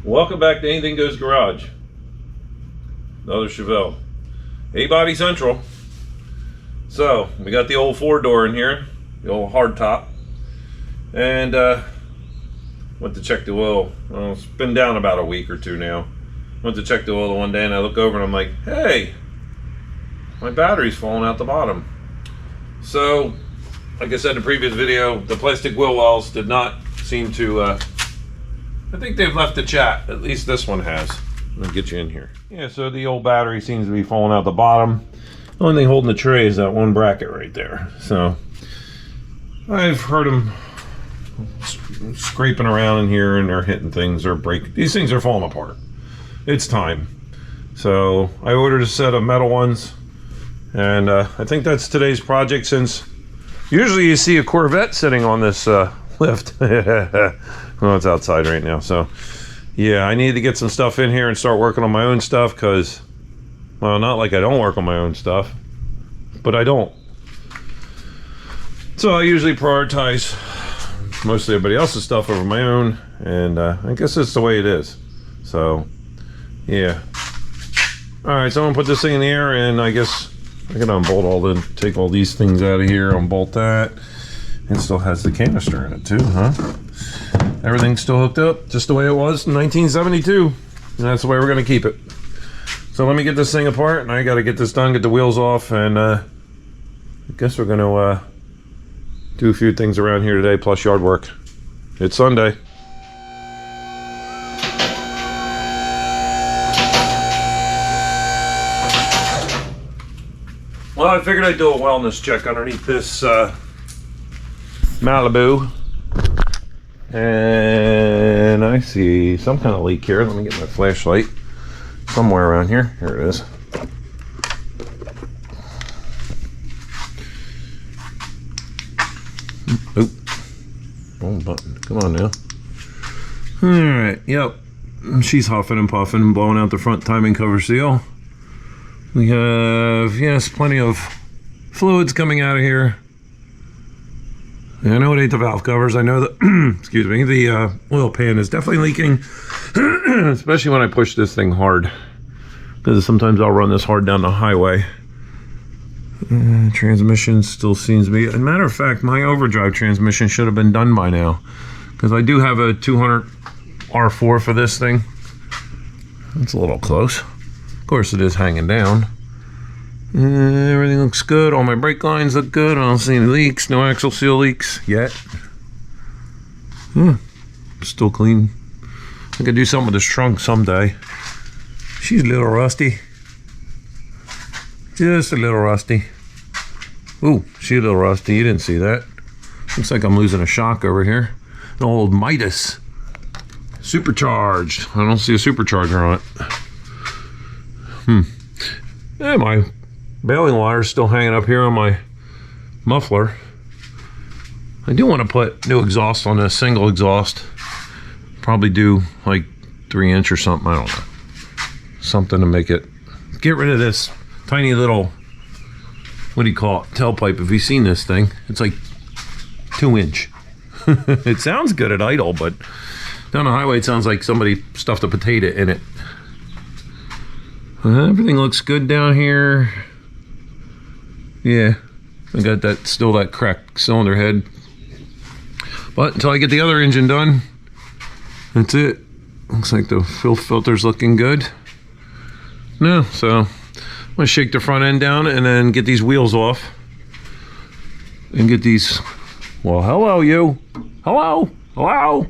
Welcome back to Anything Goes Garage. Another Chevelle. 8-body central. So, we got the old 4-door in here, the old hardtop. And went to check the oil. Well, it's been down about a week or two now. Went to check the oil one day and I look over and I'm like, hey, my battery's falling out the bottom. So, like I said in the previous video, the plastic wheel wells did not seem to I think they've left the chat. At least this one has. Let me get you in here. Yeah, so the old battery seems to be falling out the bottom. The only thing holding the tray is that one bracket right there. So I've heard them scraping around in here and they're hitting things or breaking. These things are falling apart. It's time. So I ordered a set of metal ones. And I think that's today's project, since usually you see a Corvette sitting on this lift. Well, it's outside right now, so yeah, I need to get some stuff in here and start working on my own stuff, because, well, not like I don't work on my own stuff, but I don't. So I usually prioritize mostly everybody else's stuff over my own, and I guess that's the way it is. So yeah, all right, so I'm gonna put this thing in the air, and I guess I can unbolt take all these things out of here, unbolt that. It still has the canister in it too, huh? Everything's still hooked up just the way it was in 1972, and that's the way we're gonna keep it. So let me get this thing apart, and I gotta get this done, get the wheels off, and I guess we're gonna do a few things around here today, plus yard work. It's Sunday. Well, I figured I'd do a wellness check underneath this Malibu, and I see some kind of leak here. Let me get my flashlight somewhere around here. Here it is. Oop. Wrong button. Come on now. Alright, yep. She's huffing and puffing and blowing out the front timing cover seal. We have, yes, plenty of fluids coming out of here. I know it ain't the valve covers. I know that, excuse me, the oil pan is definitely leaking, especially when I push this thing hard, because sometimes I'll run this hard down the highway. Transmission still seems to be, as a matter of fact, my overdrive transmission should have been done by now, because I do have a 200 R4 for this thing. That's a little close. Of course, it is hanging down. Everything looks good. All my brake lines look good. I don't see any leaks. No axle seal leaks yet. Still clean. I could do something with this trunk someday. She's a little rusty. Just a little rusty. Ooh, she's a little rusty. You didn't see that. Looks like I'm losing a shock over here. An old Midas. Supercharged. I don't see a supercharger on it. Yeah, my baling wire is still hanging up here on my muffler. I do want to put new exhaust on this, single exhaust. Probably do like 3-inch or something, I don't know. Something to make it, get rid of this tiny little, what do you call it, tailpipe. Have you seen this thing? It's like 2-inch. It sounds good at idle, but down the highway it sounds like somebody stuffed a potato in it. Everything looks good down here. Yeah, I got that, still that cracked cylinder head. But until I get the other engine done, that's it. Looks like the fuel filter's looking good. No, so I'm gonna shake the front end down and then get these wheels off. And get these, well, hello you. Hello, hello.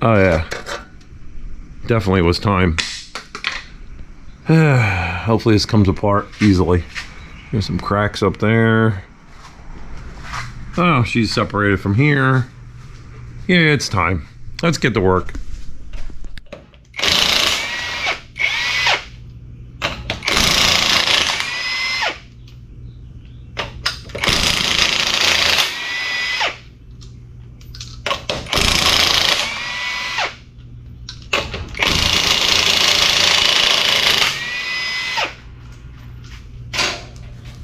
Oh yeah. Definitely was time. Hopefully this comes apart easily. There's some cracks up there. Oh, she's separated from here. Yeah, it's time. Let's get to work.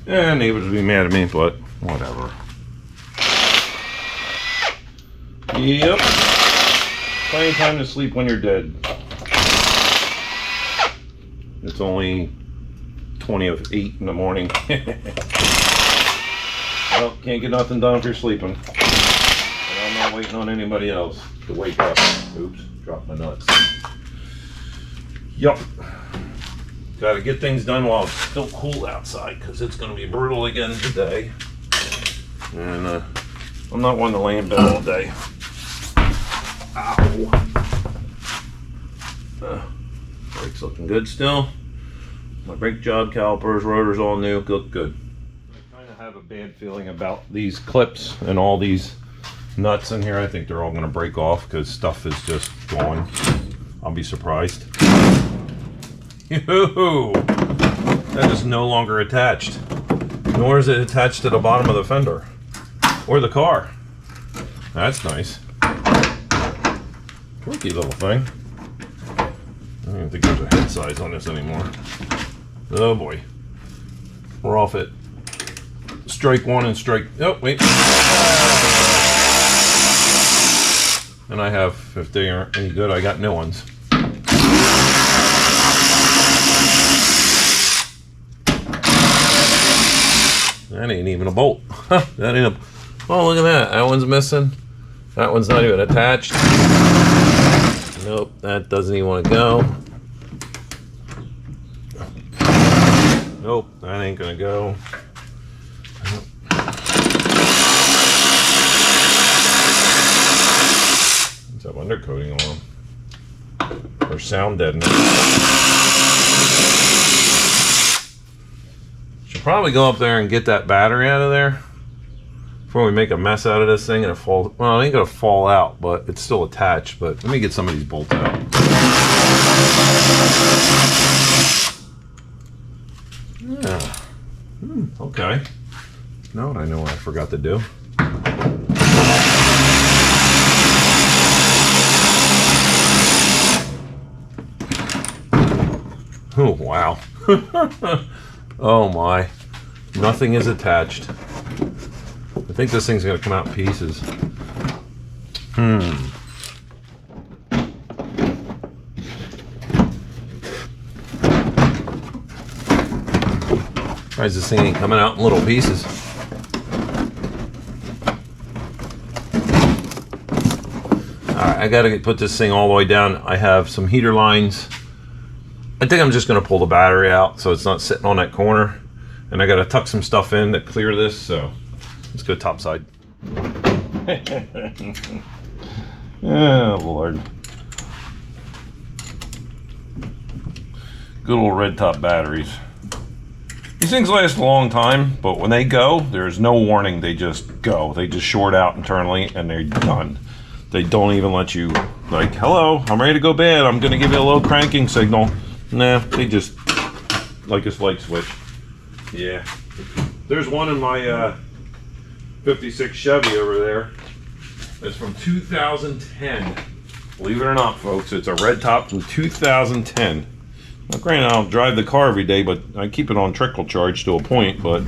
Yeah, neighbors would be mad at me, but whatever. Yep. Plenty of time to sleep when you're dead. It's only 20 of 8 in the morning. Well, can't get nothing done if you're sleeping. And I'm not waiting on anybody else to wake up. Oops, dropped my nuts. Yup. Got to get things done while it's still cool outside, because it's going to be brutal again today. And I'm not one to lay in bed all day. Ow. Brake's looking good still. My brake job, calipers, rotors all new. Look good. I kind of have a bad feeling about these clips and all these nuts in here. I think they're all going to break off because stuff is just gone. I'll be surprised. Yoo-hoo! That is no longer attached. Nor is it attached to the bottom of the fender or the car. That's nice. Quirky little thing. I don't even think there's a head size on this anymore. Oh boy. We're off at strike one and strike... Oh, wait. And I have, if they aren't any good, I got new ones. That ain't even a bolt. That ain't a... Oh, look at that. That one's missing. That one's not even attached. Nope, that doesn't even want to go. Nope, that ain't gonna go. Let's have undercoating on them. Or sound deadening. Should probably go up there and get that battery out of there before we make a mess out of this thing and it falls. Well, it ain't gonna fall out, but it's still attached. But let me get some of these bolts out. Yeah. Okay. Now I know what I forgot to do. Oh, wow. Oh my. Nothing is attached. I think this thing's going to come out in pieces. Surprised this thing ain't coming out in little pieces. Alright, I gotta put this thing all the way down. I have some heater lines. I think I'm just gonna pull the battery out so it's not sitting on that corner. And I gotta tuck some stuff in to clear this, so let's go topside. Oh Lord. Good old red top batteries. These things last a long time, but when they go, there's no warning. They just go. They just short out internally and they're done. They don't even let you, like, hello, I'm ready to go bad. I'm going to give you a little cranking signal. Nah, they just, like a light switch. Yeah. There's one in my 56 Chevy over there. It's from 2010. Believe it or not, folks, it's a red top from 2010. Well, granted, I don't drive the car every day, but I keep it on trickle charge to a point, but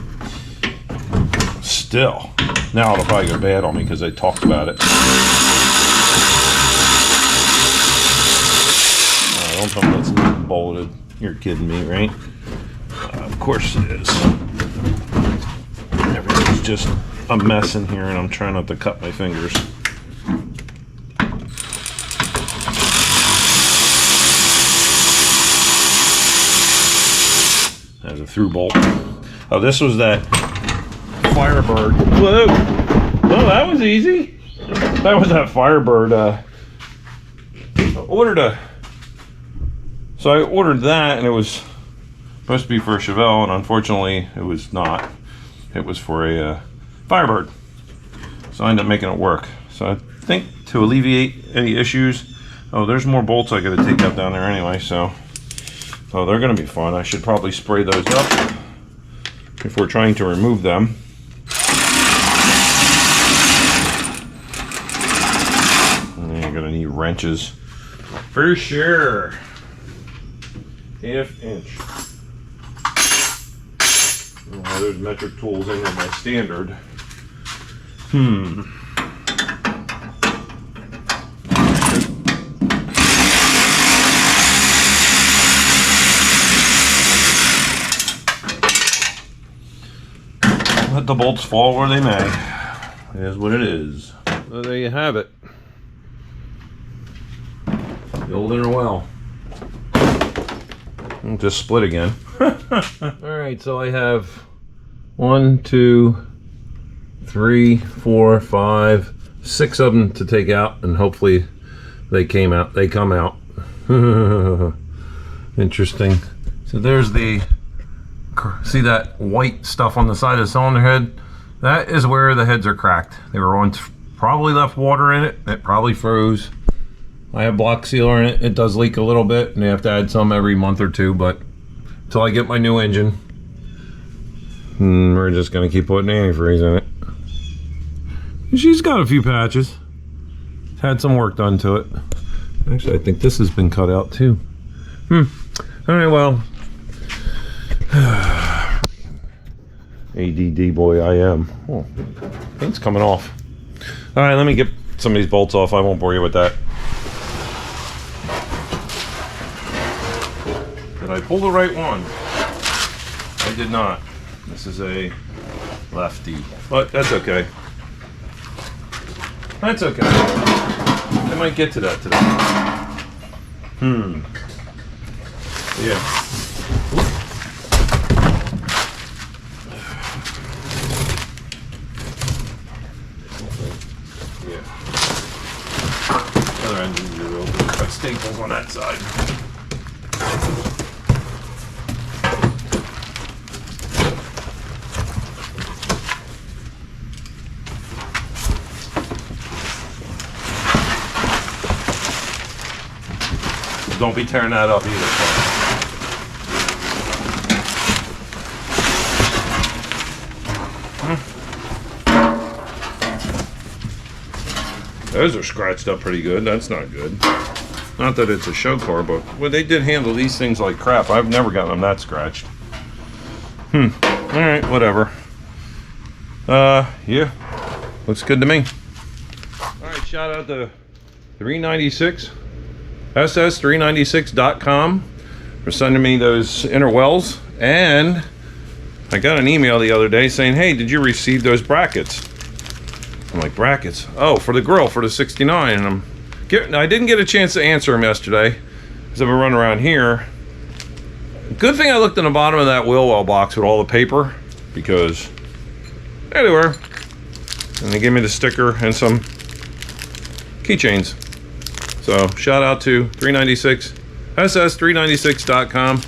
still. Now it'll probably go bad on me because I talked about it. Don't tell me that's not bolted. You're kidding me, right? Of course it is. Everything's just a mess in here, and I'm trying not to cut my fingers. There's a through bolt. Oh, this was that Firebird. Whoa! Well, that was easy. That was that Firebird. So I ordered that, and it was supposed to be for a Chevelle, and unfortunately, it was not. It was for a Firebird. So I ended up making it work. So I think to alleviate any issues. Oh, there's more bolts I got to take out down there anyway. So they're going to be fun. I should probably spray those up before trying to remove them. And you're going to need wrenches for sure. Half inch. Oh, there's metric tools in here, my standard. Let the bolts fall where they may. It is what it is. So there you have it. The old inner well. I'll just split again. Alright, so I have 1, 2, 3, 4, 5, 6 of them to take out, and hopefully they come out. Interesting. So there's the, see that white stuff on the side of the cylinder head? That is where the heads are cracked. They were on, probably left water in it. It probably froze. I have block sealer in it. It does leak a little bit, and you have to add some every month or two, but until I get my new engine, we're just gonna keep putting antifreeze in it. She's got a few patches. Had some work done to it. Actually, I think this has been cut out too. Alright, well. ADD boy I am. Oh, paint's coming off. Alright, let me get some of these bolts off. I won't bore you with that. Did I pull the right one? I did not. This is a lefty. But that's okay. That's okay. I might get to that today. Yeah. Yeah. Other end needs to be open. Got staples on that side. Don't be tearing that up either. Those are scratched up pretty good. That's not good. Not that it's a show car, but well, they did handle these things like crap. I've never gotten them that scratched. Alright, whatever. Yeah. Looks good to me. Alright, shout out to 396. SS396.com for sending me those inner wells, and I got an email the other day saying, hey, did you receive those brackets? I'm like, brackets? Oh, for the grill, for the 69. And I didn't get a chance to answer them yesterday because I've been running around here. Good thing I looked in the bottom of that wheel well box with all the paper, because there they were. And they gave me the sticker and some keychains. So shout out to 396, SS396.com.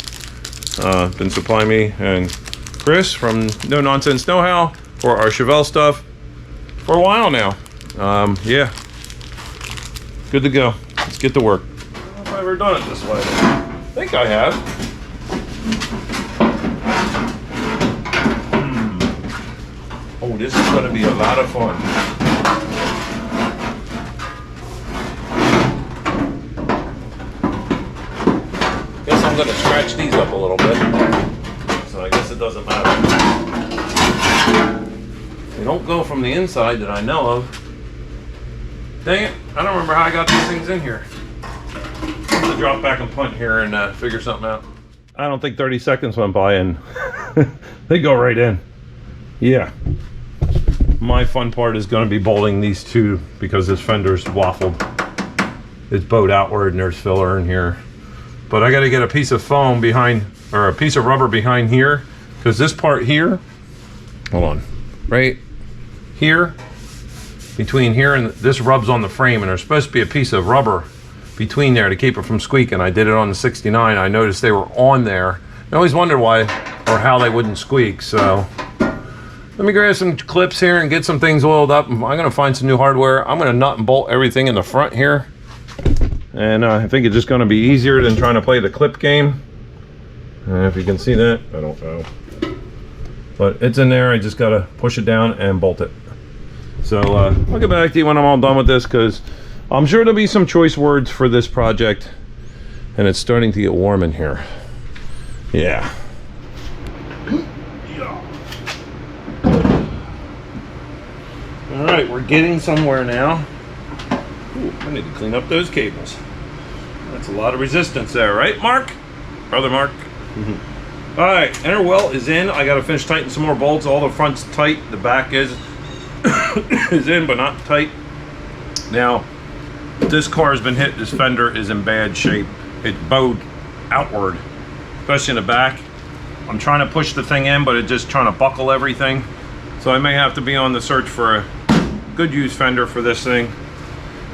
Been supplying me and Chris from No Nonsense Know-How for our Chevelle stuff for a while now. Yeah, good to go. Let's get to work. I don't know if I've ever done it this way. I think I have. Oh, this is going to be a lot of fun. I'm going to scratch these up a little bit, so I guess it doesn't matter. They don't go from the inside that I know of. Dang it, I don't remember how I got these things in here. I'm going to drop back and punt here and figure something out. I don't think 30 seconds went by and they go right in. Yeah. My fun part is going to be bolting these two because this fender's waffled. It's bowed outward and there's filler in here. But I got to get a piece of foam behind, or a piece of rubber behind here, because this part here, hold on, right here, between here and this rubs on the frame, and there's supposed to be a piece of rubber between there to keep it from squeaking. I did it on the 69. I noticed they were on there. I always wondered why or how they wouldn't squeak. So let me grab some clips here and get some things oiled up. I'm going to find some new hardware. I'm going to nut and bolt everything in the front here. And I think it's just going to be easier than trying to play the clip game. If you can see that, I don't know. But it's in there. I just got to push it down and bolt it. So I'll get back to you when I'm all done with this, because I'm sure there'll be some choice words for this project. And it's starting to get warm in here. Yeah. All right, we're getting somewhere now. Ooh, I need to clean up those cables. That's a lot of resistance there, right, Mark? Brother Mark? All right, inner well is in. I got to finish tightening some more bolts. All the front's tight. The back is is in, but not tight. Now, this car has been hit. This fender is in bad shape. It bowed outward, especially in the back. I'm trying to push the thing in, but it's just trying to buckle everything. So I may have to be on the search for a good used fender for this thing.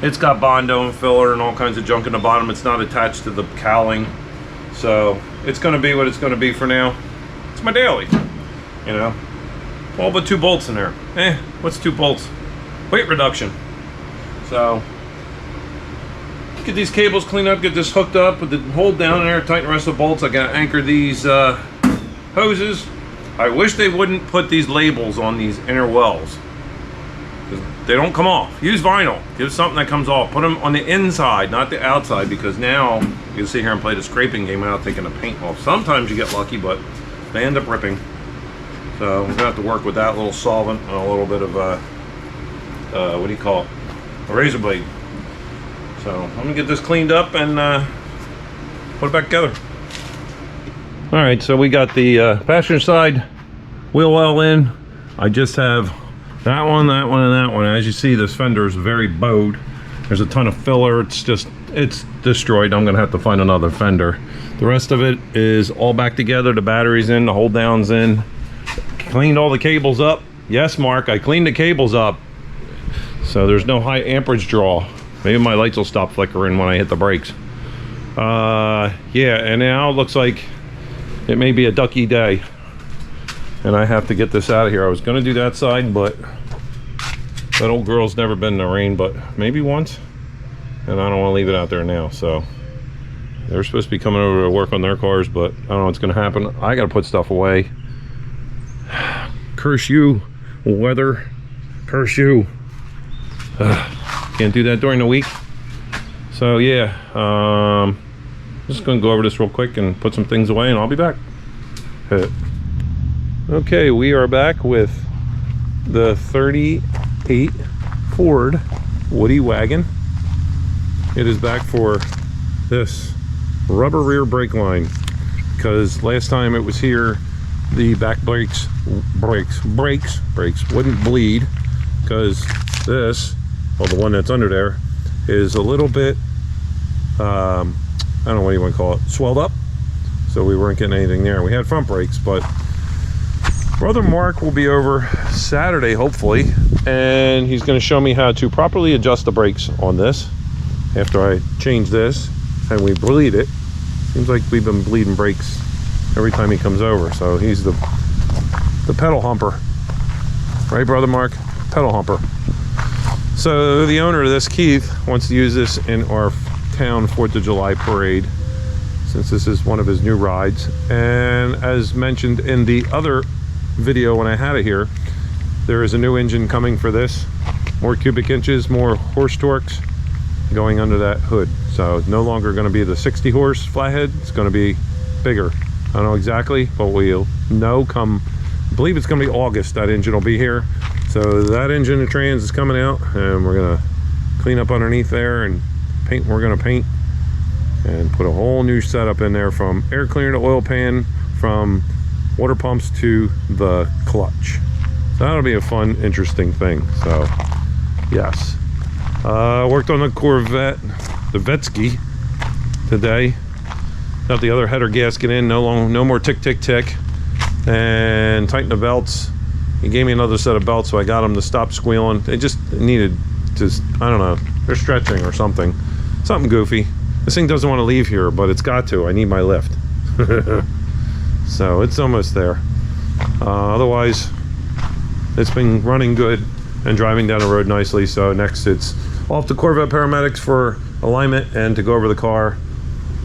It's got Bondo and filler and all kinds of junk in the bottom. It's not attached to the cowling. So it's going to be what it's going to be for now. It's my daily, you know. All but 2 bolts in there. What's 2 bolts? Weight reduction. So get these cables cleaned up, get this hooked up, with the hold down in there, tighten the rest of the bolts. I got to anchor these hoses. I wish they wouldn't put these labels on these inner wells. They don't come off. Use vinyl. Give something that comes off. Put them on the inside, not the outside, because now you can sit here and play the scraping game without taking the paint off. Sometimes you get lucky, but they end up ripping. So we're gonna have to work with that little solvent and a little bit of what do you call it? A razor blade. So I'm gonna get this cleaned up and put it back together. All right, so we got the passenger side wheel well in. I just have that one, and that one. As you see, this fender is very bowed. There's a ton of filler. It's destroyed. I'm gonna have to find another fender. The rest of it is all back together. The battery's in, the hold down's in. Cleaned all the cables up. Yes, Mark, I cleaned the cables up. So there's no high amperage draw. Maybe my lights will stop flickering when I hit the brakes. Yeah, and now it looks like it may be a ducky day. And I have to get this out of here. I was gonna do that side, but that old girl's never been in the rain, but maybe once. And I don't wanna leave it out there now, so. They're supposed to be coming over to work on their cars, but I don't know what's gonna happen. I gotta put stuff away. Curse you, weather. Curse you. Can't do that during the week. So yeah, just gonna go over this real quick and put some things away and I'll be back. Okay, we are back with the 38 Ford Woody wagon. It is back for this rubber rear brake line because last time it was here the back brakes wouldn't bleed because this, well, the one that's under there is a little bit I don't know what you want to call it, swelled up, so we weren't getting anything there. We had front brakes, but brother Mark will be over Saturday hopefully, and he's going to show me how to properly adjust the brakes on this after I change this and we bleed it. Seems like we've been bleeding brakes every time he comes over, so he's the pedal humper, right brother Mark? Pedal humper. So the owner of this, Keith, wants to use this in our town 4th of July parade, since this is one of his new rides. And as mentioned in the other video when I had it here, there is a new engine coming for this, more cubic inches, more horse torques going under that hood. So no longer going to be the 60 horse flathead, it's going to be bigger. I don't know exactly, but we'll know come, I believe it's going to be August, that engine will be here. So that engine and trans is coming out, and we're going to clean up underneath there and paint. We're going to paint and put a whole new setup in there, from air cleaner to oil pan, from water pumps to the clutch. So that'll be a fun, interesting thing. So yes, worked on the Corvette, the Vetsky today. Got the other header gasket in, no more tick tick tick, and tighten the belts. He gave me another set of belts, so I got them to stop squealing. They just needed to, I don't know, they're stretching or something goofy. This thing doesn't want to leave here, but it's got to. I need my lift. So it's almost there. Otherwise, it's been running good and driving down the road nicely. So next it's off to Corvette paramedics for alignment and to go over the car,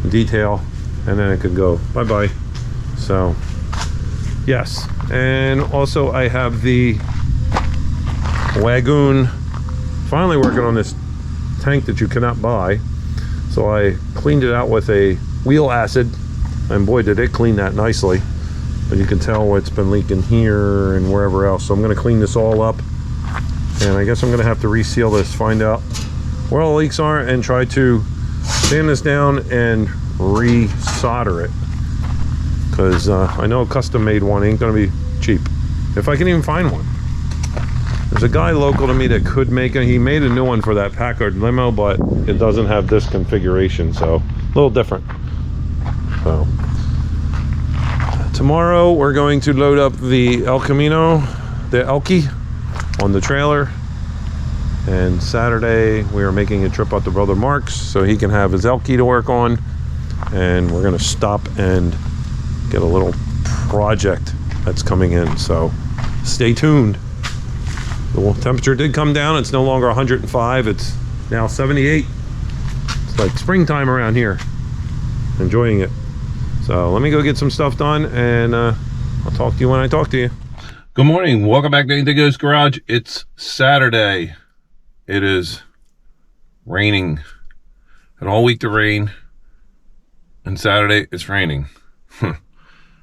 detail, and then it could go bye-bye. So yes, and also I have the Wagoon, finally working on this tank that you cannot buy. So I cleaned it out with a wheel acid, and boy did it clean that nicely. But you can tell it's been leaking here and wherever else. So I'm going to clean this all up, and I guess I'm going to have to reseal this, find out where all the leaks are, and try to sand this down and re-solder it. because I know a custom made one ain't gonna be cheap, if I can even find one. There's a guy local to me that could make it. He made a new one for that Packard limo, but it doesn't have this configuration, so a little different. So tomorrow we're going to load up the El Camino, the Elky, on the trailer. And Saturday we are making a trip out to Brother Mark's so he can have his Elky to work on. And we're gonna stop and get a little project that's coming in, so stay tuned. The temperature did come down. It's no longer 105, it's now 78. It's like springtime around here. Enjoying it. So let me go get some stuff done, and I'll talk to you when I talk to you. Good morning, welcome back to Indigo's Garage. It's Saturday. It is raining, and all week to rain, and Saturday it's raining.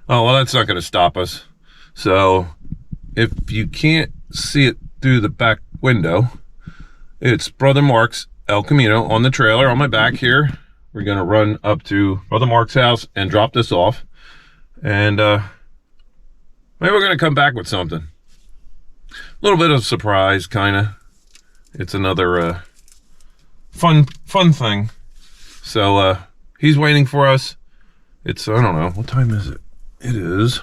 Oh, well, that's not going to stop us. So if you can't see it through the back window, it's Brother Mark's El Camino on the trailer on my back here. We're going to run up to Brother Mark's house and drop this off, and maybe we're going to come back with something. A little bit of surprise, kind of. It's another fun thing. So he's waiting for us. It's, I don't know, what time is it? It is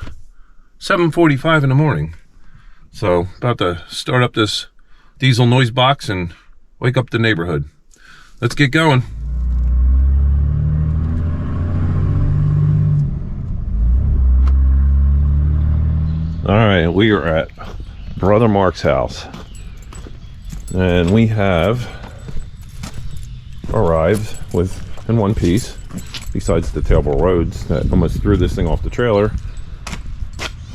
7:45 in the morning. So about to start up this diesel noise box and wake up the neighborhood. Let's get going. All right, we are at Brother Mark's house, and we have arrived in one piece, besides the tailboard roads that almost threw this thing off the trailer.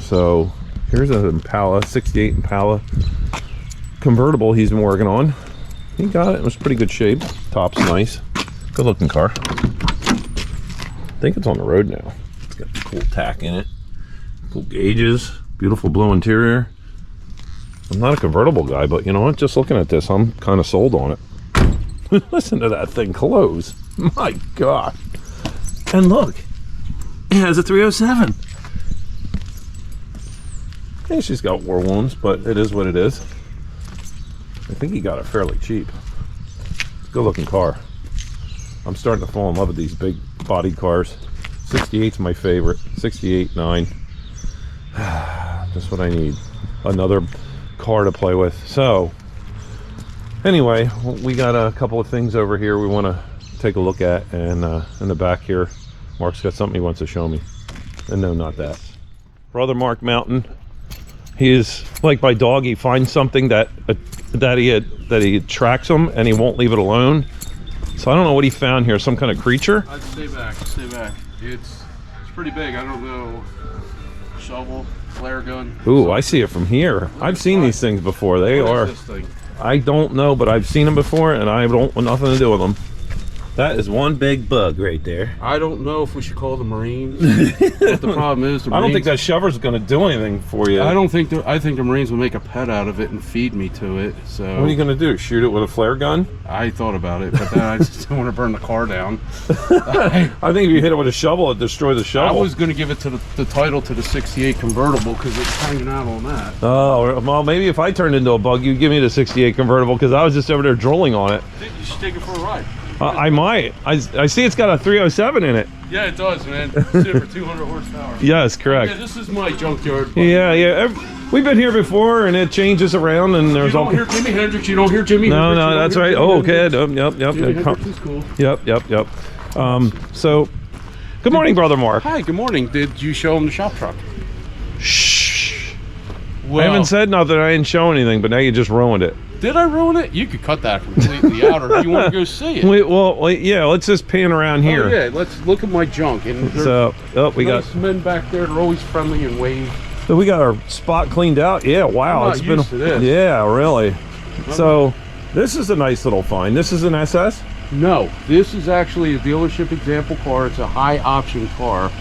So here's an Impala, 68 Impala convertible he's been working on. He got it. It was pretty good shape. Top's nice. Good looking car. I think it's on the road now. It's got cool tack in it. Cool gauges. Beautiful blue interior. I'm not a convertible guy, but you know what? Just looking at this, I'm kind of sold on it. Listen to that thing close. My God. And look, it has a 307. Yeah, she's got war wounds, but it is what it is. I think he got it fairly cheap. It's a good looking car. I'm starting to fall in love with these big bodied cars. 68's my favorite. 68, 9. That's what I need. Another car to play with. So anyway, we got a couple of things over here we want to take a look at, and in the back here, Mark's got something he wants to show me. And no, not that. Brother Mark Mountain. He is like my dog. He finds something that he tracks him, and he won't leave it alone. So I don't know what he found here. Some kind of creature. I'd stay back. Stay back. It's pretty big. I don't know. Shovel, flare gun. Ooh, I see it from here. I've seen these things before. They are. What is this thing? I don't know, but I've seen them before, and I don't want nothing to do with them. That is one big bug right there. I don't know if we should call the Marines. But the problem is, the Marines, I don't think that shovel's going to do anything for you. I don't think. I think the Marines will make a pet out of it and feed me to it. So what are you going to do? Shoot it with a flare gun? I thought about it, but then I just don't want to burn the car down. I think if you hit it with a shovel, it destroys the shovel. I was going to give it to the title to the 68 convertible because it's hanging out on that. Oh, well, maybe if I turned into a bug, you'd give me the 68 convertible, because I was just over there drooling on it. You should take it for a ride. I might. I see it's got a 307 in it. Yeah, it does, man. It's for 200 horsepower. Yes, correct. Yeah, this is my junkyard. Buddy. Yeah. We've been here before, and it changes around, and there's all. You don't hear Jimi Hendrix. You don't hear Jimi. No, Hendrix, no, that's right. Oh, okay. Yep. Jimi Hendrix is cool. Yep. So, good morning, Brother Mark. Hi. Good morning. Did you show him the shop truck? Shh. Well, I haven't said nothing. I didn't show anything, but now you just ruined it. Did I ruin it? You could cut that completely out, or do you want to go see it? Well, yeah. Let's just pan around here. Oh, yeah. Let's look at my junk. And so, we nice got men back there. They're always friendly and wave. So we got our spot cleaned out. Yeah. Wow. It's been. To this. Yeah. Really. So this is a nice little find. This is an SS. No, this is actually a dealership example car. It's a high option car.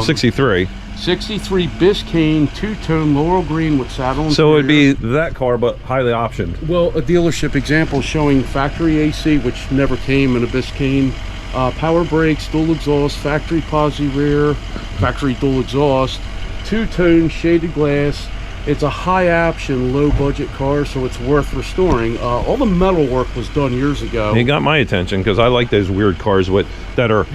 63. 63 Biscayne, two-tone Laurel Green with saddle interior. So it would be that car, but highly optioned. Well, a dealership example showing factory AC, which never came in a Biscayne. power brakes, dual exhaust, factory posi rear, factory dual exhaust, two-tone shaded glass. It's a high option, low budget car, so it's worth restoring. All the metal work was done years ago. It got my attention because I like those weird cars that are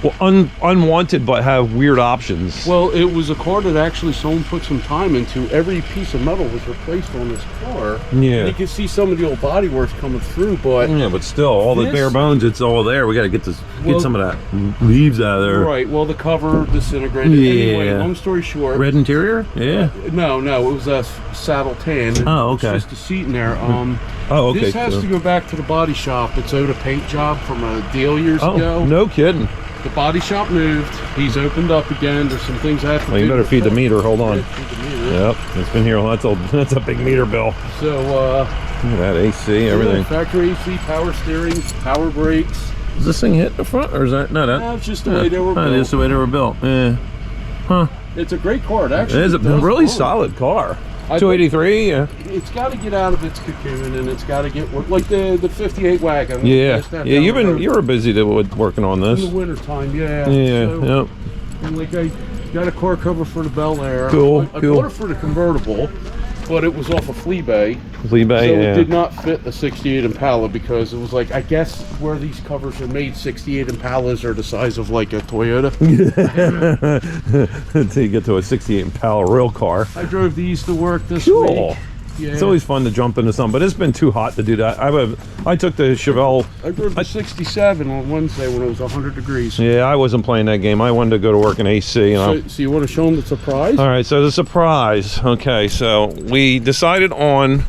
well, unwanted but have weird options. Well, it was a car that actually someone put some time into. Every piece of metal was replaced on this car. Yeah. And you can see some of the old body works coming through, but Yeah, but still, all the bare bones, it's all there. We got to get some of that leaves out of there. right. Well, the cover disintegrated. Yeah. Anyway, long story short. Red interior? Yeah. No, it was a saddle tan. Oh, okay. It's just a seat in there. Oh, okay. This has to go back to the body shop. It's owed a paint job from a deal years ago. No kidding. The body shop moved. He's opened up again. There's some things I have to do. Well, you better feed the meter. Hold on. Feed the meter. Yep, it's been here. That's a big meter bill. So, Look at that AC, everything. Factory AC, power steering, power brakes. Does this thing hit the front, or is that no? That's just the way they were built. Just the way they were built. Yeah. Huh. It's a great car. It actually It is a really solid car. 283. Yeah. It's got to get out of its cocoon, and it's got to get work like the 58 wagon. Yeah. You were busy working on this. In the winter time. Yeah. Yeah. So, Yep. and like I got a car cover for the Bel Air. Cool. I bought it for the convertible, but it was off a flea bay. Flea bay. So Yeah. it did not fit the 68 Impala because it was like, I guess where these covers are made, 68 Impalas are the size of like a Toyota. Until you get to a 68 Impala real car. I drove these to work this Cool. week. Yeah. It's always fun to jump into some, but it's been too hot to do that. I took the Chevelle. I drove the 67 on Wednesday when it was 100 degrees. Yeah, I wasn't playing that game. I wanted to go to work in AC. So you want to show them the surprise? All right, so the surprise. Okay, so we decided on.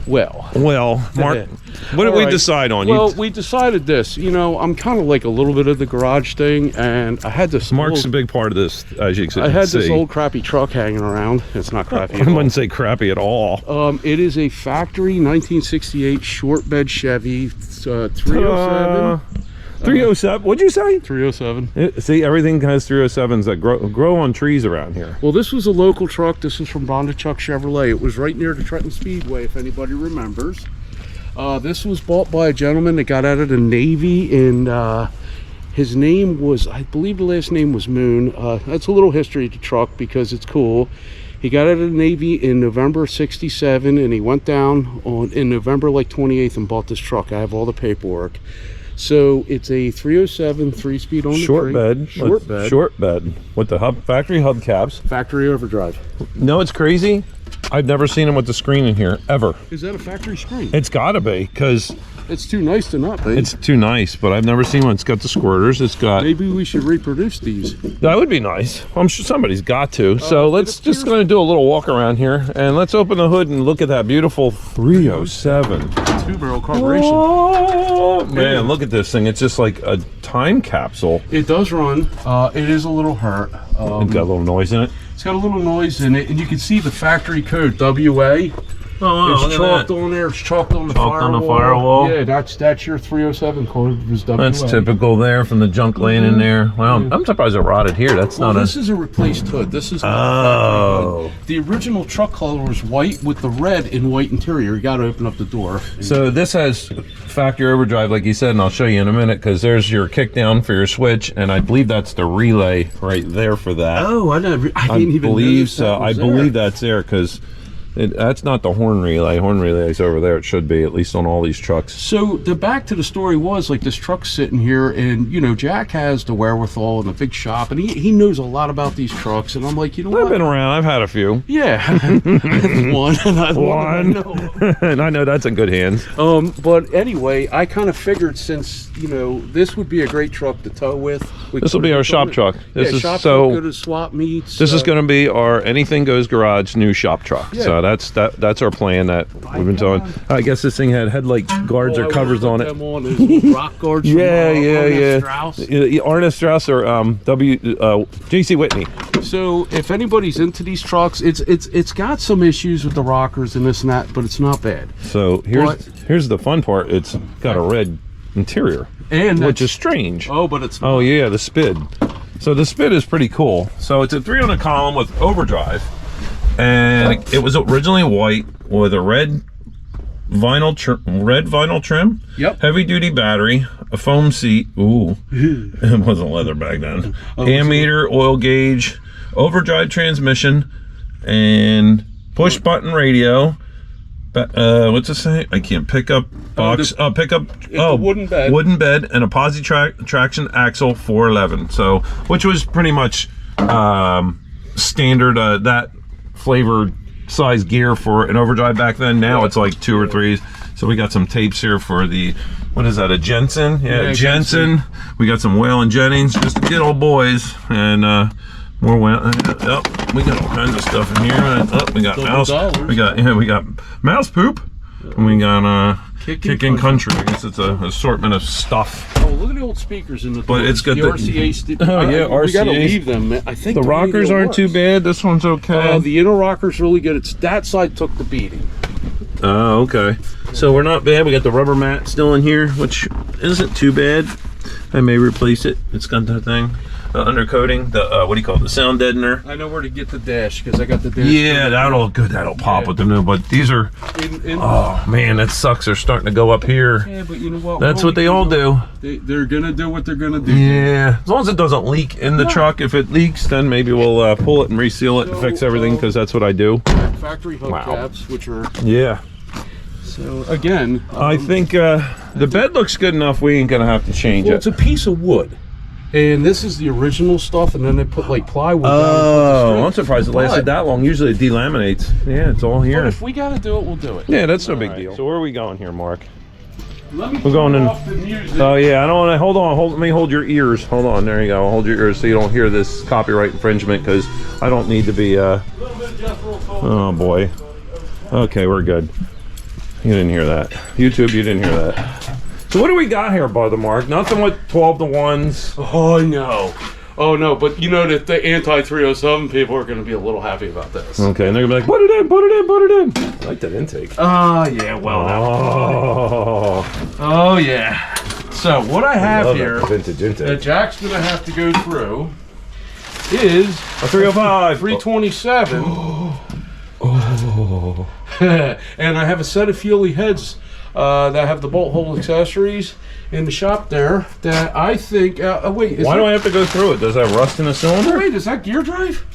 Well, Mark, what did we decide on? Well, we decided this. You know, I'm kind of like a little bit of the garage thing, and I had this. Mark's a big part of this, as you can see. I had this old crappy truck hanging around. It's not crappy. I wouldn't say crappy at all. It is a factory 1968 short bed Chevy 307. 307. What'd you say? 307. See, everything has 307s that grow on trees around here. Well, this was a local truck. This was from Bondichuk Chevrolet. It was right near the Trenton Speedway, if anybody remembers. This was bought by a gentleman that got out of the Navy, and his name was, I believe the last name was Moon. That's a little history of the truck because it's cool. He got out of the Navy in November '67, and he went down in November like 28th and bought this truck. I have all the paperwork. So it's a 307 3-speed on the short bed with the factory hubcaps, factory overdrive. No, it's crazy. I've never seen them with the screen in here ever. Is that a factory screen? It's got to be, because it's too nice to not be. It's too nice, but I've never seen one. It's got the squirters. It's got. Maybe we should reproduce these. That would be nice. I'm sure somebody's got to. So let's just going to do a little walk around here, and let's open the hood and look at that beautiful 307 two-barrel carburation. Oh man, look at this thing. It's just like a time capsule. It does run. It is a little hurt. It's got a little noise in it. It's got a little noise in it, and you can see the factory code WA. Oh, wow, it's chalked on there. It's chalked on the firewall. Yeah, that's your 307 code. Was WA. That's typical there from the junk laying in there. Wow, I'm surprised it rotted here. That's not this is a replaced hood. This is the original truck color was white with the red and white interior. You got to open up the door. So this has factory overdrive, like you said, and I'll show you in a minute because there's your kick down for your switch, and I believe that's the relay right there for that. Oh, I didn't even believe so. I believe that's there because. That's not the horn relay. Horn relay is over there. It should be, at least on all these trucks. So the back to the story was like this truck's sitting here, and you know Jack has the wherewithal and the big shop, and he knows a lot about these trucks. And I'm like, you know what? I've been around. I've had a few. Yeah, one. And I know that's in good hands. But anyway, I kind of figured since this would be a great truck to tow with. This will be our shop truck. This is shop so truck, go to swap meets. This is going to be our anything goes garage new shop truck. Yeah. So that's our plan that we've been doing. I guess this thing had headlight guards or covers on it. Them on those rock guards. Yeah. Strauss. Arnett Strauss or JC Whitney. So if anybody's into these trucks, it's got some issues with the rockers and this and that, but it's not bad. So here's the fun part. It's got a red interior, which is strange. Oh, but it's not. Oh yeah, the SPID. So the SPID is pretty cool. So it's a 300 column with overdrive, and it was originally white with a red vinyl trim. Yep. Heavy duty battery. a foam seat. Ooh, it wasn't leather back then. Ammeter, oil gauge, overdrive transmission, and push button radio. What's it say? I can't pick up box. Pickup. Oh, wooden bed. Wooden bed and a posi traction axle 411. So, which was pretty much standard. That flavor size gear for an overdrive back then. Now it's like 2 or 3. So we got some tapes here for the, what is that, a Jensen? Yeah, Jensen. We got some Whale and Jennings, just good old boys, and more Whale. We got all kinds of stuff in here. We got mouse. We got mouse poop. And we got Kickin' Country. I guess it's an assortment of stuff. Oh, look at the old speakers in the doors. But it's got the RCA. Oh yeah, RCA. We gotta leave them. I think the rockers aren't too bad. This one's okay. The inner rocker's really good. It's that side took the beating. Oh, okay. So we're not bad. We got the rubber mat still in here, which isn't too bad. I may replace it. It's got that thing, the undercoating, the what do you call it, the sound deadener. I know where to get the dash because I got the dash. Yeah, that'll pop with the new. But these are, oh man, that sucks. They're starting to go up here. Yeah, but you know what? That's what they all do. They're gonna do what they're gonna do. Yeah, as long as it doesn't leak in the truck. If it leaks, then maybe we'll pull it and reseal it and fix everything, because that's what I do. Factory hubcaps, which are So again, I think the bed looks good enough. We ain't gonna have to change it. It's a piece of wood, and this is the original stuff, and then they put like plywood. Oh, I'm surprised it lasted that long. Usually it delaminates. Yeah, it's all here. But if we gotta do it, we'll do it. Yeah, that's no big deal. So where are we going here, Mark? Let me We're going in. off the music. Oh yeah, I don't want to. Hold on. Let me hold your ears. Hold on. There you go. I'll hold your ears so you don't hear this copyright infringement, because I don't need to be. Oh boy. Okay, we're good. You didn't hear that. YouTube, you didn't hear that. So what do we got here, Brother Mark? Nothing with 12 to 1s. Oh no. Oh no, but you know that the anti-307 people are going to be a little happy about this. Okay, and they're going to be like, put it in, put it in, put it in. I like that intake. Yeah, well. Oh yeah. So what I have here vintage intake that Jack's going to have to go through is a 305. 327. Oh. And I have a set of Feely heads that have the bolt hole accessories in the shop there that I think. Wait, why do I have to go through it? Does that rust in the cylinder? Wait, is that gear drive?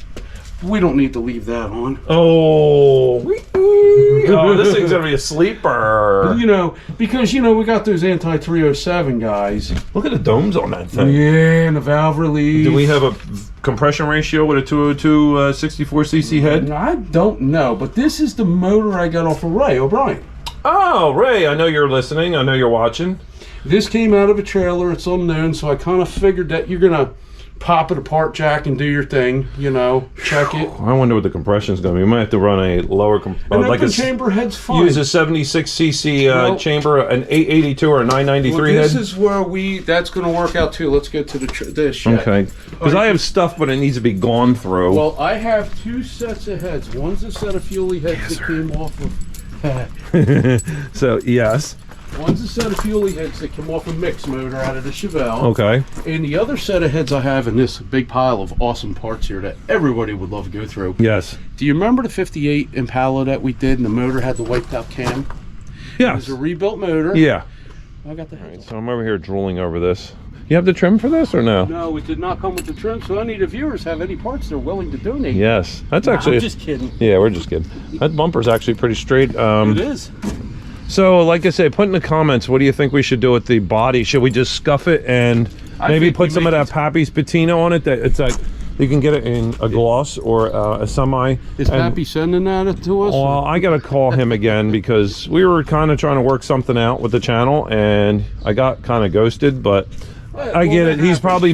We don't need to leave that on. Oh, oh, this thing's gonna be a sleeper. You know, because you know we got those anti-307 guys. Look at the domes on that thing. Yeah, and the valve relief. Do we have a compression ratio with a 202 64cc head? I don't know, but this is the motor I got off of Ray O'Brien. Oh, Ray, I know you're listening. I know you're watching. This came out of a trailer. It's unknown, so I kind of figured that you're gonna pop it apart, Jack, and do your thing. You know, check it. I wonder what the compression's gonna be. We might have to run a lower, like a chamber head's fine. Use a 76cc chamber, an 882 or a 993 this head. This is where that's going to work out too. Let's get to the shed. Okay, because I have stuff, but it needs to be gone through. Well, I have 2 sets of heads. One's a set of Feely heads that came off of. So yes. One's a set of Feely heads that come off a mix motor out of the Chevelle. Okay. And the other set of heads I have in this big pile of awesome parts here that everybody would love to go through. Yes. Do you remember the 58 Impala that we did and the motor had the wiped out cam? Yeah. It was a rebuilt motor. Yeah. I got the heads. Right, so I'm over here drooling over this. You have the trim for this or no? No, it did not come with the trim, so any of the viewers have any parts they're willing to donate. Yes. That's actually... I'm just kidding. Yeah, we're just kidding. That bumper's actually pretty straight. It is. So, like I say, put in the comments, what do you think we should do with the body? Should we just scuff it and maybe put some of that Pappy's patina on it? That it's like you can get it in a gloss or a semi. Is Pappy sending that to us? Well, I gotta call him again because we were kind of trying to work something out with the channel, and I got kind of ghosted. But I get it. He's probably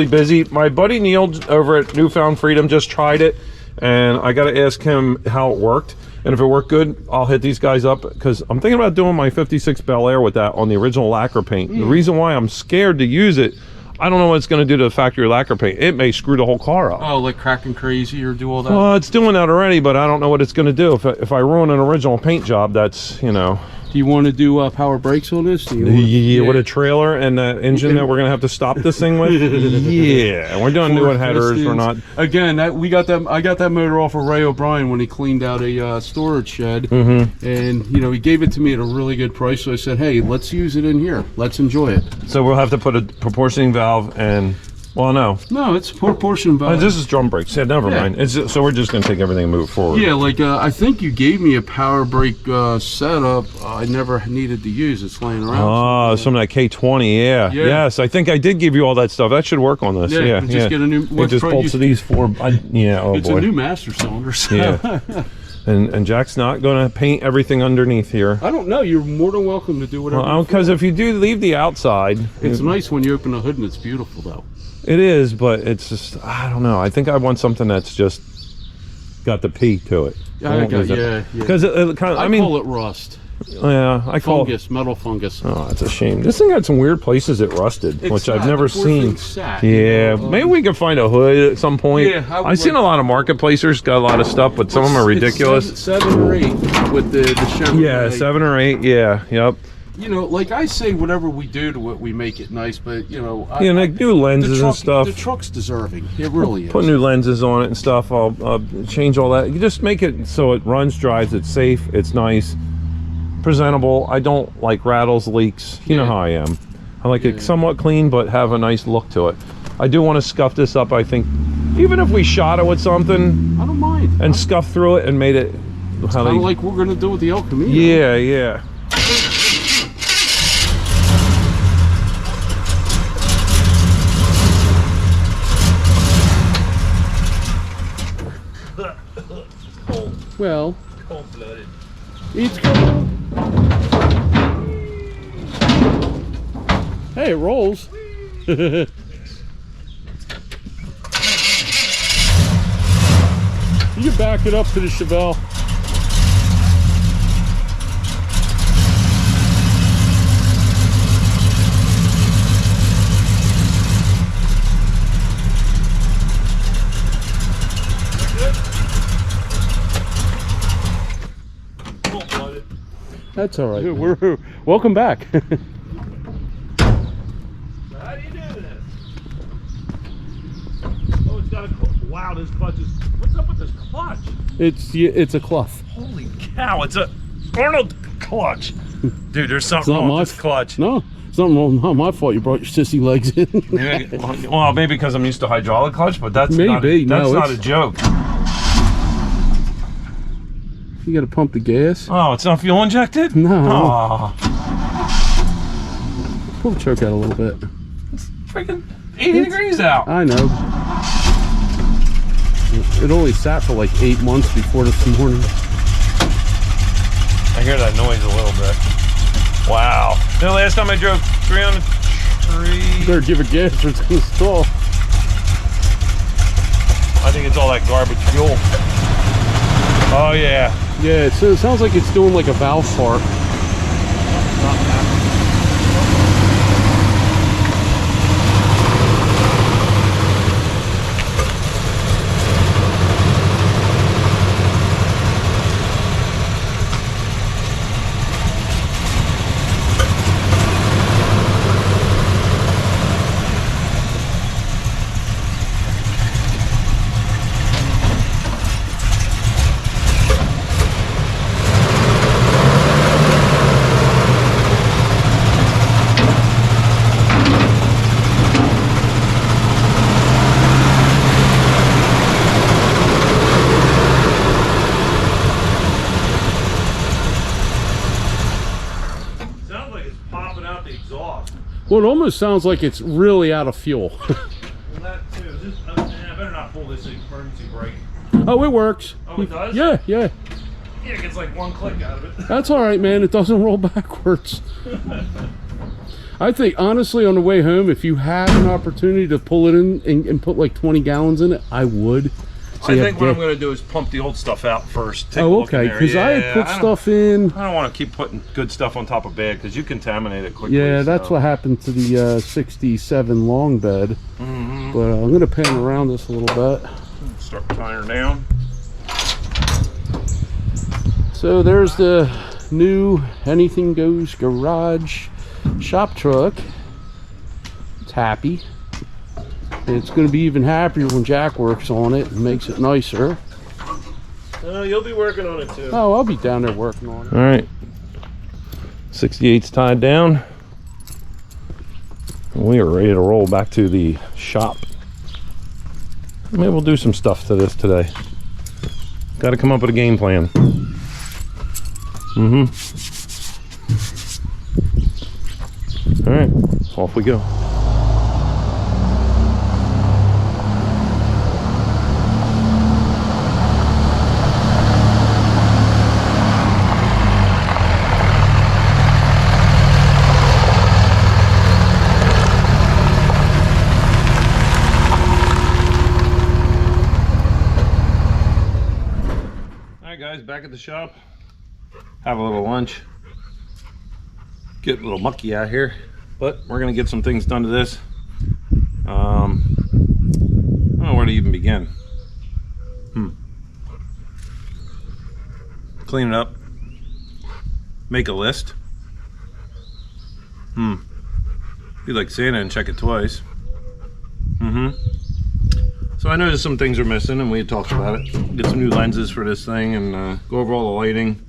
busy. My buddy Neil over at Newfound Freedom just tried it, and I got to ask him how it worked. And if it worked good, I'll hit these guys up, because I'm thinking about doing my 56 Bel Air with that on the original lacquer paint. The reason why I'm scared to use it, I don't know what it's going to do to the factory lacquer paint. It may screw the whole car up. Oh, like cracking crazy or do all that? Well, it's doing that already, but I don't know what it's going to do. If I ruin an original paint job, that's, you know. Do Do you want to do power brakes on this? Do you Yeah, with a trailer and an engine that we're gonna have to stop this thing with. Yeah, we're doing new headers. We're not. Again, I got that motor off of Ray O'Brien when he cleaned out a storage shed, and you know he gave it to me at a really good price. So I said, hey, let's use it in here. Let's enjoy it. So we'll have to put a proportioning valve and. Well, no, it's proportion valve. This is drum brakes. Yeah, never mind. So we're just gonna take everything and move forward. Yeah, like I think you gave me a power brake setup. I never needed to use. It's laying around. Oh, some of that K20. Yeah. Yes, I think I did give you all that stuff. That should work on this. Yeah. Just get a new. It just bolts to these four. Yeah. Oh it's boy. a new master cylinder. So. Yeah. And Jack's not gonna paint everything underneath here. I don't know. You're more than welcome to do whatever. Well, because if you do leave the outside, it's nice when you open the hood and it's beautiful though. It is, but it's just, I don't know. I think I want something that's just got the P to it. Yeah. Because it kind of, I mean, call it rust. Yeah, I call fungus, metal fungus. Oh, it's a shame. This thing had some weird places it rusted, which I've never seen. Yeah, maybe we can find a hood at some point. Yeah, I've seen a lot of marketplacers got a lot of stuff, but some of them are ridiculous. 7 or 8 with the Chevrolet. Yeah, 7 or 8. Yeah, yep. You know, like I say, whatever we do to it, we make it nice. But you know, like new lenses and stuff. The truck's deserving. It really is. Put new lenses on it and stuff. I'll change all that. You just make it so it runs, drives. It's safe. It's nice, presentable. I don't like rattles, leaks. You know how I am. I like it somewhat clean, but have a nice look to it. I do want to scuff this up. I think, even if we shot it with something, I don't mind. And scuff through it and made it. Kind of like we're gonna do with the El Camino. Yeah, yeah. Well, cold-blooded. It's cold. Hey, it rolls. You can back it up to the Chevelle. That's all right. We're welcome back. How do you do this? Oh, it's got a wow. This clutch is. What's up with this clutch? It's a cloth. Holy cow! It's a Arnold clutch. Dude, there's something wrong with this clutch. No, it's not wrong. Not my fault. You brought your sissy legs in. Well, maybe because I'm used to hydraulic clutch, but that's maybe not a joke. You got to pump the gas. Oh, it's not fuel injected? No. Oh. Pull the choke out a little bit. It's freaking 80 degrees out. I know. It only sat for like 8 months before this morning. I hear that noise a little bit. Wow. The last time I drove 303. You better give it gas or it's going to stall. I think it's all that garbage fuel. Oh, yeah. Yeah, it sounds like it's doing like a valve fart. Well, it almost sounds like it's really out of fuel. Well, that too. I better not pull this emergency brake. Oh, it works. Oh, it does? Yeah, yeah. Yeah, it gets like 1 click out of it. That's all right, man. It doesn't roll backwards. I think, honestly, on the way home, if you had an opportunity to pull it in and put like 20 gallons in it, I would. So I think what I'm going to do is pump the old stuff out first. Oh, okay. Because I had put stuff in. I don't want to keep putting good stuff on top of bad because you contaminate it quickly. Yeah, that's what happened to the 67 long bed. Mm-hmm. But I'm going to pan around this a little bit. Start tying her down. So there's the new anything goes garage shop truck. It's happy. And it's going to be even happier when Jack works on it and makes it nicer. You'll be working on it too. Oh, I'll be down there working on it. All right, 68's tied down. We are ready to roll back to the shop. Maybe we'll do some stuff to this today. Got to come up with a game plan. All right, off we go. Back at the shop, have a little lunch, get a little mucky out here, but we're gonna get some things done to this. I don't know where to even begin. Clean it up, make a list. Be like Santa and check it twice. So I noticed some things are missing, and we had talked about it. Get some new lenses for this thing, and go over all the lighting.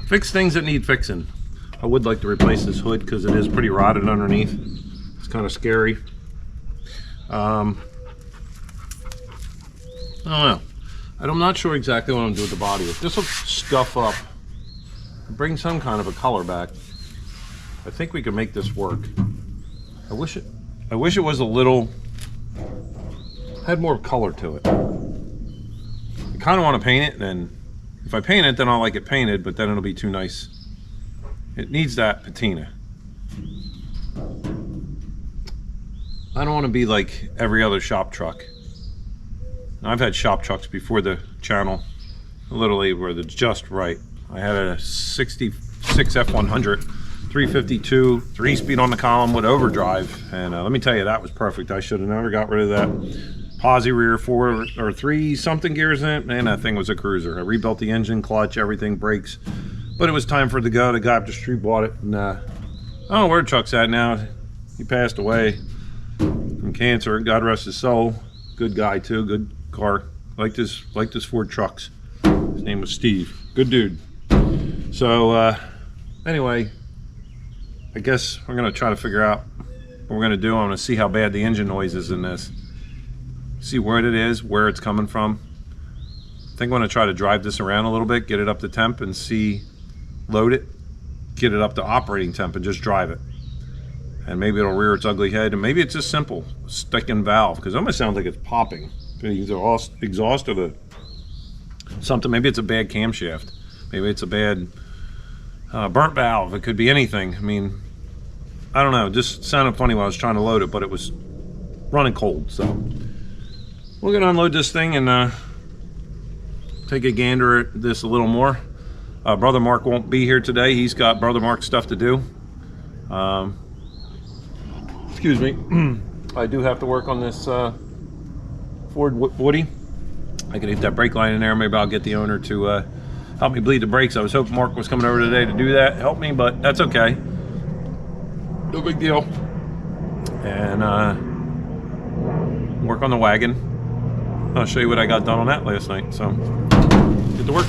Fix things that need fixing. I would like to replace this hood because it is pretty rotted underneath. It's kind of scary. I don't know. I'm not sure exactly what I'm doing with the body. If this will scuff up, bring some kind of a color back, I think we can make this work. I wish it was a little, had more color to it. I kind of want to paint it, and then if I paint it, then I'll like it painted, but then it'll be too nice. It needs that patina. I don't want to be like every other shop truck. I've had shop trucks before the channel, literally where it's just right. I had a 66 F100, 352, 3-speed on the column with overdrive, and let me tell you, that was perfect. I should have never got rid of that. Posi rear 4 or 3 something gears in it. Man, that thing was a cruiser. I rebuilt the engine, clutch, everything, brakes, but it was time for it to go. The guy up the street bought it, and I don't know where Chuck's at now. He passed away from cancer. God rest his soul. Good guy too. Good car. Liked his Ford trucks. His name was Steve. Good dude. So anyway, I guess we're gonna try to figure out what we're gonna do. I'm gonna see how bad the engine noise is in this. See where it is, where it's coming from. I think I'm gonna try to drive this around a little bit, get it up to temp, and see, load it, get it up to operating temp, and just drive it. And maybe it'll rear its ugly head, and maybe it's just simple, sticking valve, because it almost sounds like it's popping. Either all exhaust or the something. Maybe it's a bad camshaft. Maybe it's a bad burnt valve. It could be anything. I mean, I don't know. It just sounded funny when I was trying to load it, but it was running cold. So we're gonna unload this thing and take a gander at this a little more. Brother Mark won't be here today. He's got Brother Mark stuff to do. Excuse me. I do have to work on this Ford Woody. I can get that brake line in there. Maybe I'll get the owner to help me bleed the brakes. I was hoping Mark was coming over today to do that, help me, but that's okay. No big deal. And work on the wagon. I'll show you what I got done on that last night. So get to work.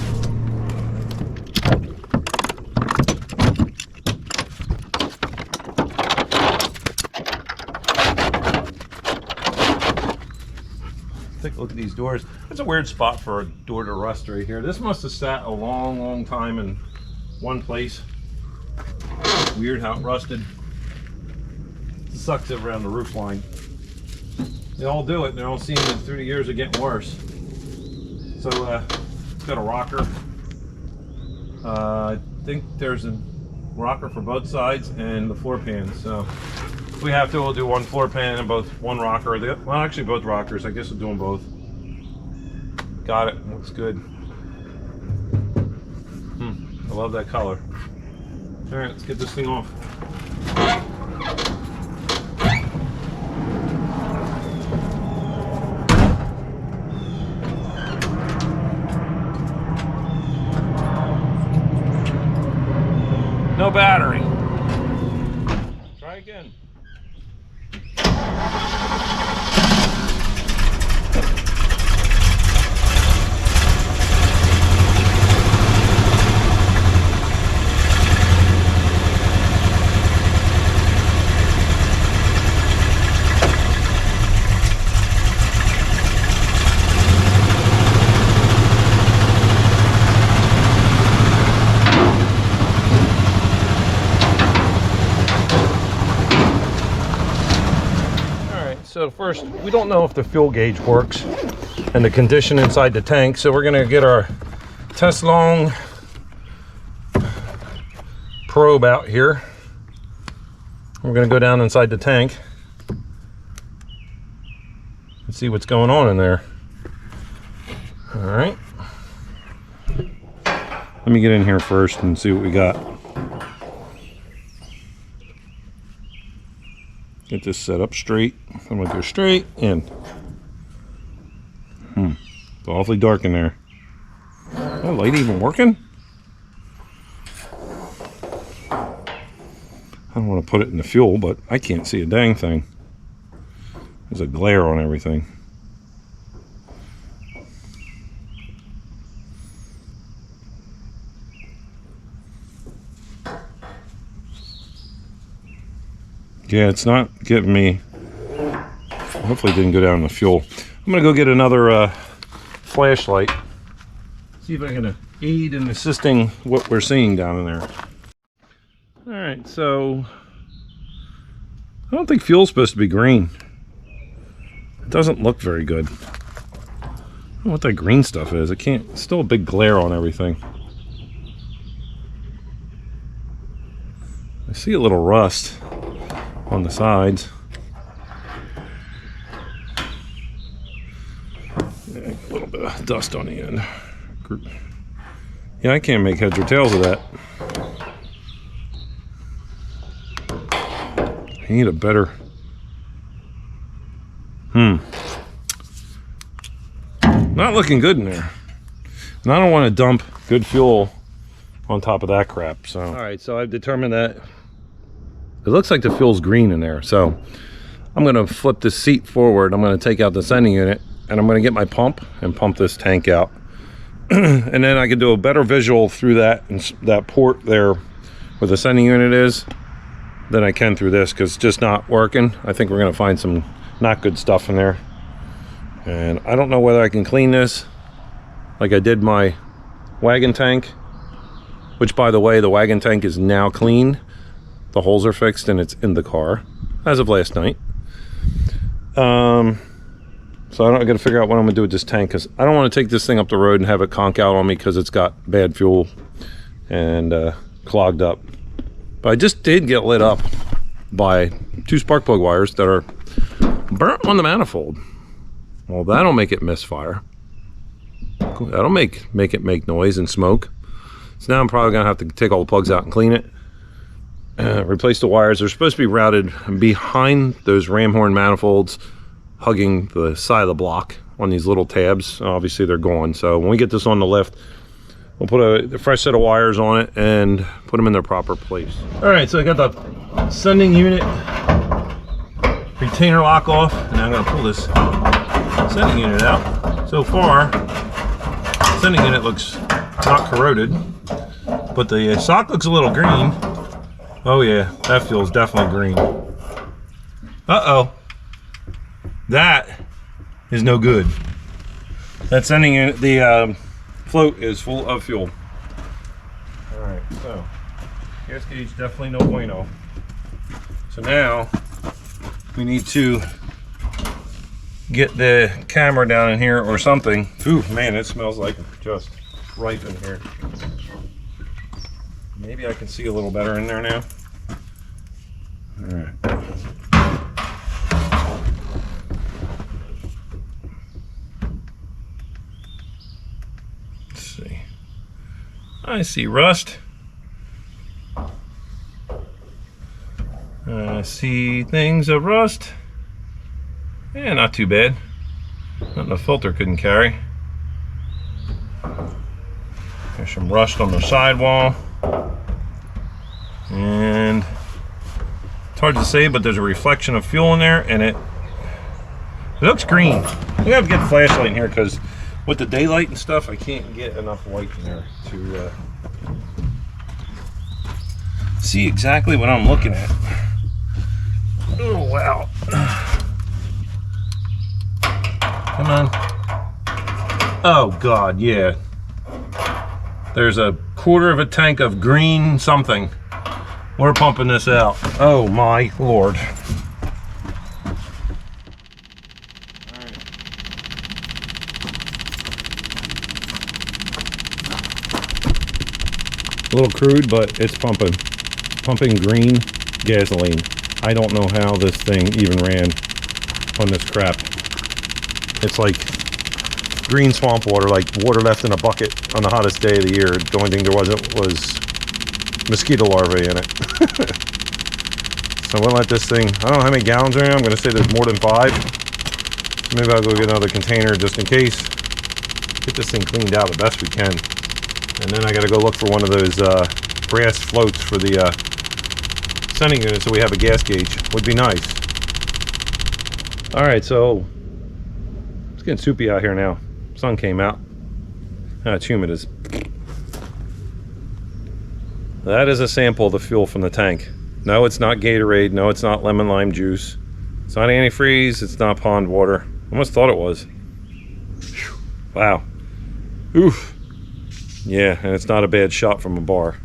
Take a look at these doors. It's a weird spot for a door to rust right here. This must have sat a long time in one place. Weird how it rusted. It sucks it around the roof line. They all do it, and they all seem that through the years are getting worse. So it's got a rocker. I think there's a rocker for both sides and the floor pan. So if we have to, we'll do one floor pan and one rocker. Well, actually both rockers. I guess we'll do them both. Got it. Looks good. I love that color. All right, let's get this thing off. No battery. Try again. So first, we don't know if the fuel gauge works and the condition inside the tank, so we're gonna get our test long probe out here. We're gonna go down inside the tank and see what's going on in there. All right. Let me get in here first and see what we got. Get this set up straight. I'm gonna go straight in. It's awfully dark in there. Is that light even working? I don't want to put it in the fuel, but I can't see a dang thing. There's a glare on everything. Yeah, it's not getting me. Hopefully it didn't go down in the fuel. I'm gonna go get another flashlight. See if I can aid in assisting what we're seeing down in there. All right, so I don't think fuel's supposed to be green. It doesn't look very good. I don't know what that green stuff is. It can't, it's still a big glare on everything. I see a little rust on the sides. Yeah, a little bit of dust on the end. Yeah, I can't make heads or tails of that. I need a better... Not looking good in there. And I don't want to dump good fuel on top of that crap, so... Alright, so I've determined that it looks like the fuel's green in there, so I'm going to flip this seat forward. I'm going to take out the sending unit, and I'm going to get my pump and pump this tank out. And then I can do a better visual through that port there where the sending unit is than I can through this, because it's just not working. I think we're going to find some not good stuff in there. And I don't know whether I can clean this like I did my wagon tank, which, by the way, the wagon tank is now clean. The holes are fixed and it's in the car as of last night. So I got to figure out what I'm gonna do with this tank, because I don't want to take this thing up the road and have it conk out on me because it's got bad fuel and clogged up. But I just did get lit up by 2 spark plug wires that are burnt on the manifold. Well, that'll make it misfire. That'll make it make noise and smoke. So now I'm probably gonna have to take all the plugs out and clean it. Replace the wires. They're supposed to be routed behind those ram horn manifolds, hugging the side of the block on these little tabs. Obviously they're gone, so when we get this on the lift, we'll put a fresh set of wires on it and put them in their proper place. All right, so I got the sending unit retainer lock off, and I'm going to pull this sending unit out. So far, the sending unit looks not corroded, but the sock looks a little green. Oh yeah, that feels definitely green. Uh-oh. That is no good. That sending unit, the float is full of fuel. All right, so gas gauge definitely no bueno. So now we need to get the camera down in here or something. Ooh, man, it smells like just ripe in here. Maybe I can see a little better in there now. All right. Let's see. I see rust. I see things of rust. Yeah, not too bad. Nothing the filter couldn't carry. There's some rust on the sidewall. And it's hard to say, but there's a reflection of fuel in there, and it looks green. We have to get the flashlight in here because with the daylight and stuff, I can't get enough light in there to see exactly what I'm looking at. Oh, wow. Come on. Oh, God, yeah. There's a quarter of a tank of green something. We're pumping this out. Oh, my Lord. A little crude, but it's pumping. Pumping green gasoline. I don't know how this thing even ran on this crap. It's like green swamp water, like water left in a bucket on the hottest day of the year. The only thing there wasn't was mosquito larvae in it. So we'll let this thing, I don't know how many gallons are in. I'm going to say there's more than 5. So maybe I'll go get another container just in case. Get this thing cleaned out the best we can. And then I got to go look for one of those brass floats for the sending unit so we have a gas gauge. Would be nice. Alright, so it's getting soupy out here now. Sun came out. It's humid as. That is a sample of the fuel from the tank. No, it's not Gatorade. No, it's not lemon lime juice. It's not antifreeze. It's not pond water. I almost thought it was. Wow. Oof. Yeah, and it's not a bad shot from a bar.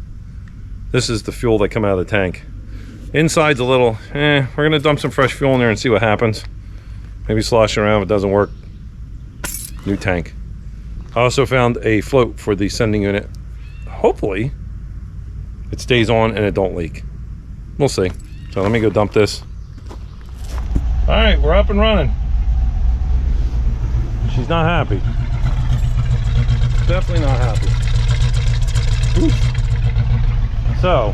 This is the fuel that come out of the tank. Inside's a little, we're gonna dump some fresh fuel in there and see what happens. Maybe slosh it around if it doesn't work. New tank. I also found a float for the sending unit. Hopefully, it stays on and it don't leak. We'll see. So let me go dump this. All right, we're up and running. She's not happy. Definitely not happy. Oof. So,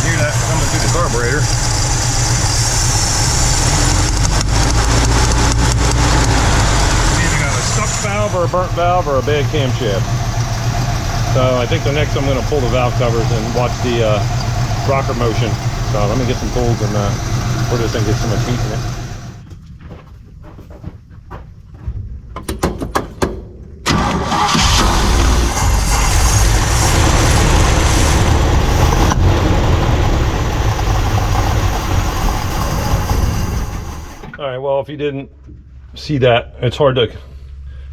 hear that coming through the carburetor. Either got a stuck valve or a burnt valve or a bad camshaft. So I think the next I'm going to pull the valve covers and watch the rocker motion. So let me get some tools and put this thing, get some heat in it. Alright, well, if you didn't see that, it's hard to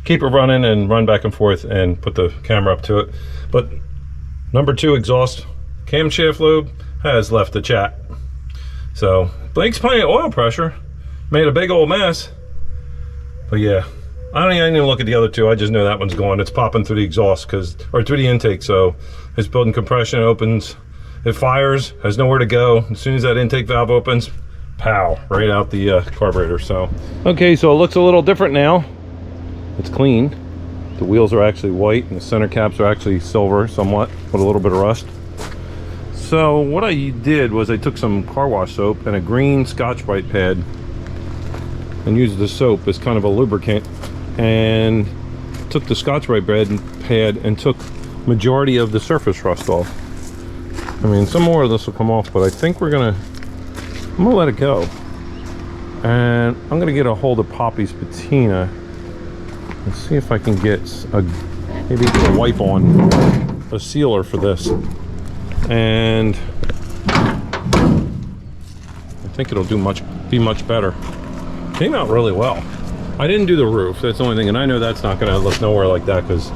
keep it running and run back and forth and put the camera up to it. But number 2 exhaust camshaft lobe has left the chat. So Blake's plenty of oil pressure. Made a big old mess. But yeah, I didn't even look at the other 2. I just know that one's gone. It's popping through the exhaust or through the intake. So it's building compression, opens, it fires, has nowhere to go. As soon as that intake valve opens, pow, right out the carburetor. So okay, so it looks a little different now. It's clean. The wheels are actually white and the center caps are actually silver somewhat with a little bit of rust. So what I did was I took some car wash soap and a green Scotch-Brite pad and used the soap as kind of a lubricant, and took the Scotch-Brite pad and took majority of the surface rust off. I mean, some more of this will come off, but I think I'm gonna let it go. And I'm gonna get a hold of Poppy's patina and see if I can get maybe a wipe on a sealer for this. And I think it'll be much better. Came out really well. I didn't do the roof, that's the only thing, and I know that's not gonna look nowhere like that because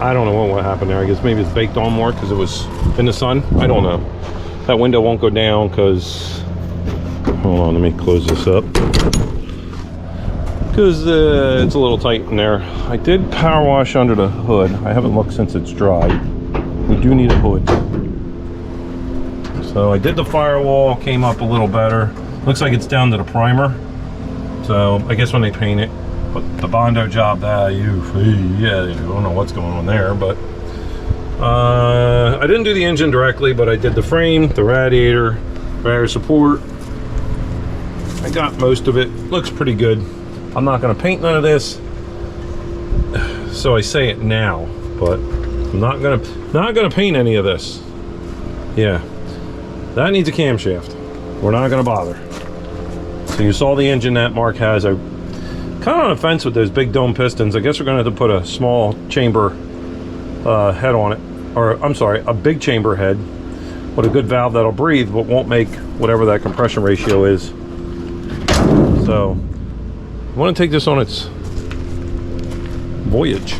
I don't know what happened there. I guess maybe it's baked on more because it was in the sun. I don't know. That window won't go down because, hold on, let me close this up. Because it's a little tight in there. I did power wash under the hood. I haven't looked since it's dry. We do need a hood. So I did the firewall, came up a little better. Looks like it's down to the primer. So I guess when they paint it, but the Bondo job, yeah, I don't know what's going on there, but I didn't do the engine directly, but I did the frame, the radiator support. I got most of it. Looks pretty good. I'm not going to paint none of this, so I say it now, but I'm not gonna paint any of this. Yeah, that needs a camshaft. We're not gonna bother. So you saw the engine that Mark has. I kind of on the fence with those big dome pistons. I guess we're gonna have to put a small chamber head on it, or I'm sorry, a big chamber head with a good valve that'll breathe but won't make whatever that compression ratio is. So I want to take this on its voyage,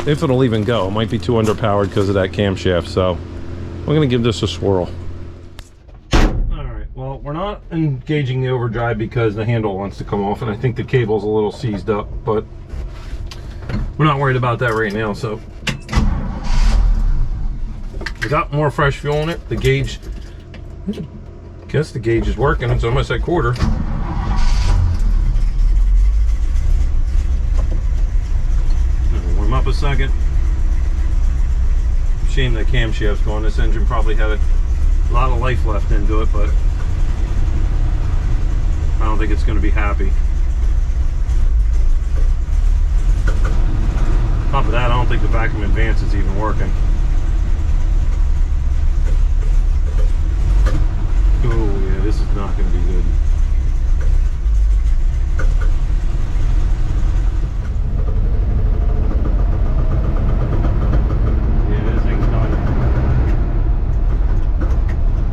if it'll even go. It might be too underpowered because of that camshaft, so we're going to give this a swirl. Alright, well, we're not engaging the overdrive because the handle wants to come off, and I think the cable's a little seized up, but we're not worried about that right now. So we got more fresh fuel in it. The gauge, I guess the gauge is working. It's almost at quarter. Warm up a second. Shame that camshaft's gone. This engine probably had a lot of life left into it, but I don't think it's going to be happy. On top of that, I don't think the vacuum advance is even working. Oh yeah, this is not going to be good. Yeah, this thing's done.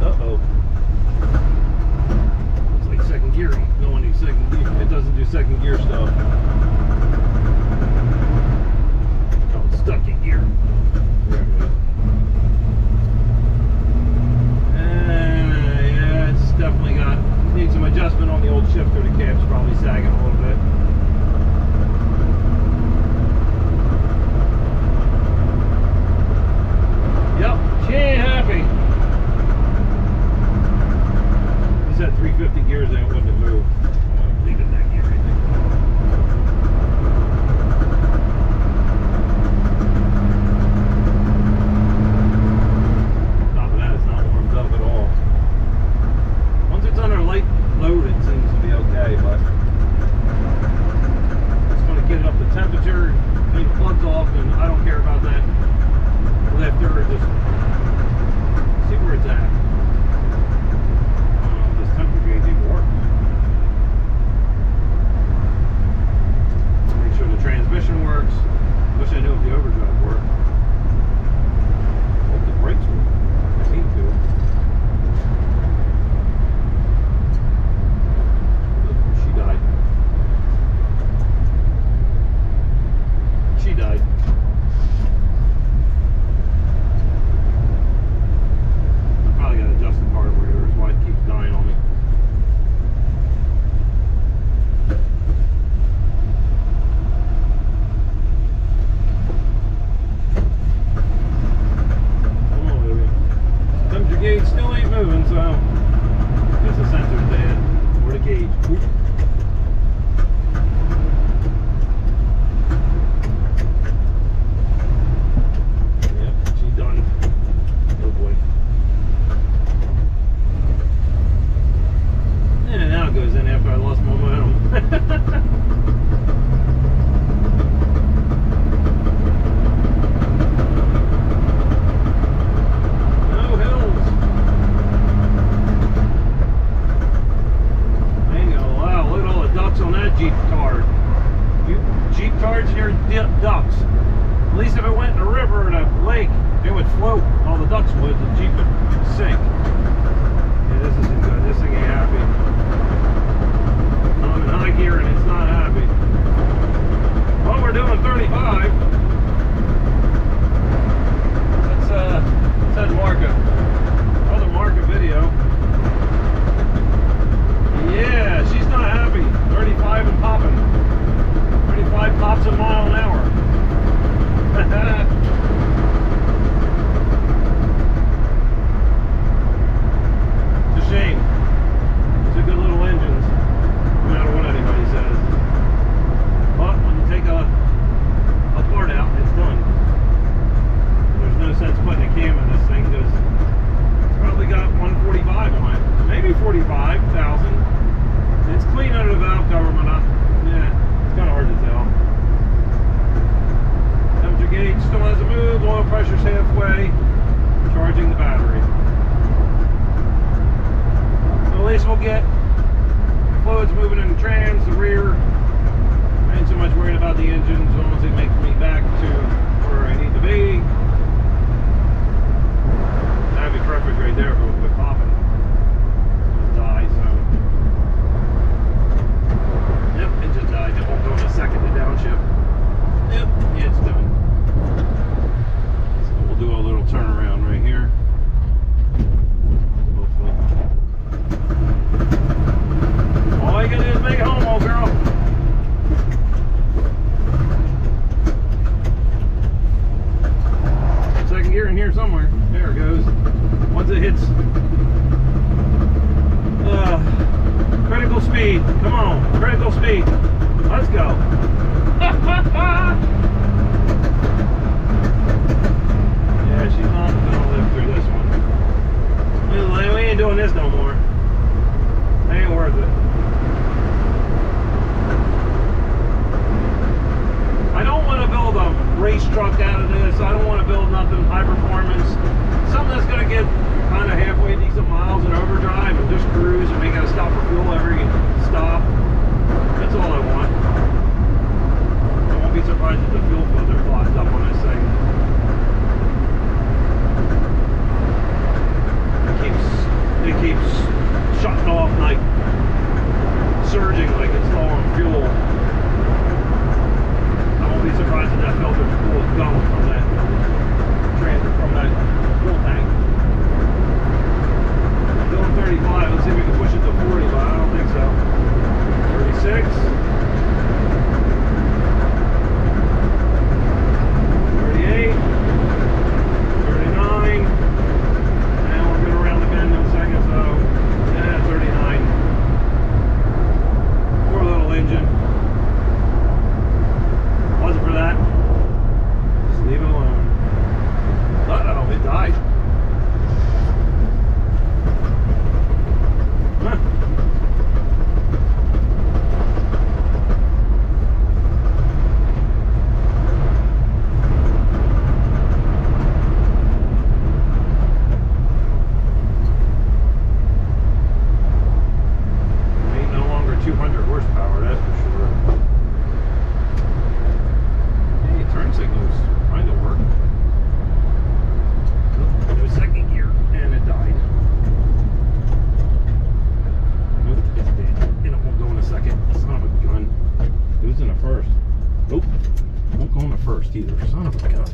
Uh-oh. It's like second gear. No one needs second gear. It doesn't do second gear stuff. Oh, it's stuck in gear. There it is. Definitely needs some adjustment on the old shifter. The cab's probably sagging a little bit. Yep, she ain't happy. This had 350 gears in it, wouldn't have moved. I'm gonna leave it in that gear right there. Top of that, it's not warmed up at all. It's under light load, it seems to be okay, but it's going to get it up to temperature, clean the plugs off, and I don't care about that lifter. Just see where it's at. I don't know if this temperature gauge even works. Make sure the transmission works. Wish I knew if the overdrive worked. Hope the brakes work. They seem to. She died. I probably got to adjust the hardware, that's why it keeps dying on me. Come on, baby. Temperature gauge still ain't moving, so I guess the sensor's dead. Or the gauge. Oop. Goes in after I lost my momentum. No hills. Dang, wow, look at all the ducks on that Jeep card. Jeep cards near ducks. At least if it went in a river or a lake, it would float. All the ducks would. The Jeep would sink. Yeah, this isn't good. This thing ain't happy. I'm in high gear and it's not happy. Well, we're doing 35. Let's head Mark another Mark video. Yeah, she's not happy. 35 and popping. 35 pops a mile an hour. It's a shame. These are good little engines. No matter what anybody says. engine as long as it makes me back to where I need to be. That'd be perfect right there if it would quit popping. Just die, so. Yep, it just died. It won't go in a second to downshift. Yep, it's done. So we'll do a little turnaround right here. Hopefully. All you gotta do is make it home, old girl. Second gear in here somewhere. There it goes. Once it hits critical speed. Come on, critical speed. Let's go. Yeah, she's not gonna live through this one. We ain't doing this no more. It ain't worth it. I don't want to build a race truck out of this. I don't want to build nothing high performance. Something that's going to get kind of halfway decent miles in overdrive and just cruise and we got to stop for fuel every stop. That's all I want. I won't be surprised if the fuel filter flies up on this thing. It keeps shutting off, like surging like it's low on fuel. I won't be surprised if that filter fuel is going from that fuel tank. I'm doing 35. Let's see if we can push it to 40, but I don't think so. 36. 38. 39. And we're going around the bend in a second, so yeah, 39. Poor little engine. Wasn't for that. Just leave it alone. Uh-oh, it died. Huh. Ain't no longer 200 horsepower, that's for sure. Hey, turn signals kind of work. It was second gear and it died. Nope, it's dead. And it won't go in a second. Son of a gun. It was in a first. Nope. Won't go in a first either. Son of a gun.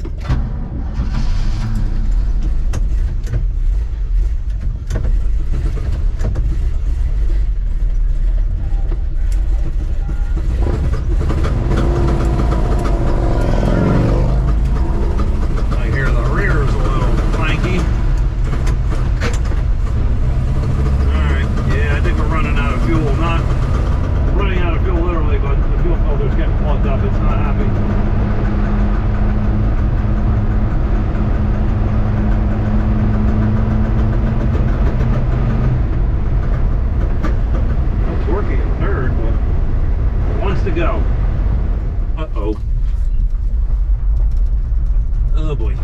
I hear the rear is a little clanky. Alright, yeah, I think we're running out of fuel. Not running out of fuel literally, but the fuel filter's getting plugged up. It's not happy. No torquey in third, but it wants to go. Uh-oh. Oh boy.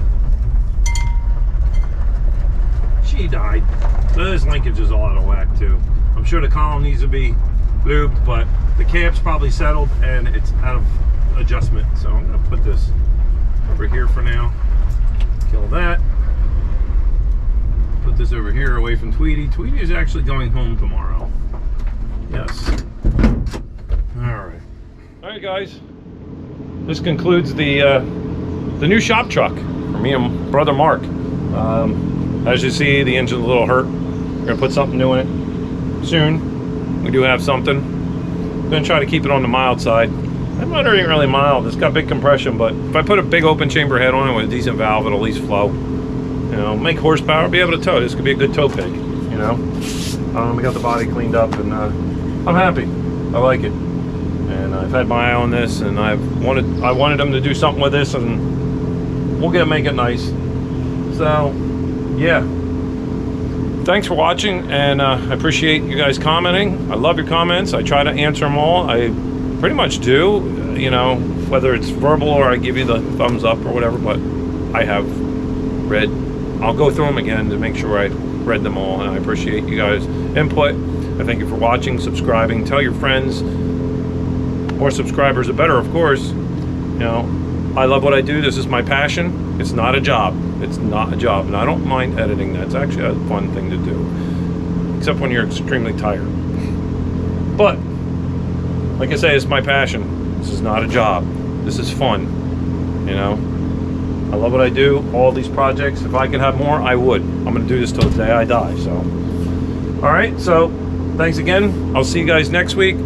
She died. This linkage is all out of whack too. I'm sure the column needs to be lubed, but the cab's probably settled and it's out of adjustment. So I'm gonna put this over here for now. Kill that. Put this over here away from Tweety. Tweety is actually going home tomorrow. Yes. Alright. Alright guys. This concludes the new shop truck for me and brother Mark. As you see, the engine's a little hurt. We're gonna put something new in it soon. We do have something. I'm gonna try to keep it on the mild side. That motor ain't really mild. It's got big compression, but if I put a big open chamber head on it with a decent valve, it'll at least flow. You know, make horsepower, be able to tow. This could be a good tow pig. You know, we got the body cleaned up, and I'm happy. I like it. And I've had my eye on this, and I wanted them to do something with this, and we'll make it nice. So, yeah. Thanks for watching, and I appreciate you guys commenting. I love your comments. I try to answer them all. I pretty much do, you know, whether it's verbal or I give you the thumbs up or whatever, but I have read. I'll go through them again to make sure I read them all, and I appreciate you guys' input. I thank you for watching, subscribing. Tell your friends. More subscribers, the better, of course. You know, I love what I do. This is my passion. It's not a job. It's not a job, and I don't mind editing. That's actually a fun thing to do, except when you're extremely tired. But like I say, it's my passion. This is not a job. This is fun. You know, I love what I do. All these projects. If I could have more, I would. I'm gonna do this till the day I die. So, all right. So, thanks again. I'll see you guys next week.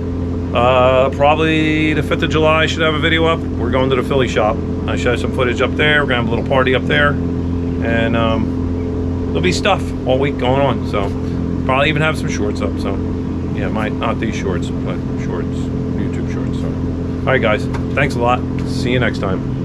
Probably the 5th of July, I should have a video up. We're going to the Philly shop. I should have some footage up there. We're gonna have a little party up there, and there'll be stuff all week going on. So, probably even have some shorts up. So, yeah, not these shorts, but shorts, YouTube shorts. So, all right, guys. Thanks a lot. See you next time.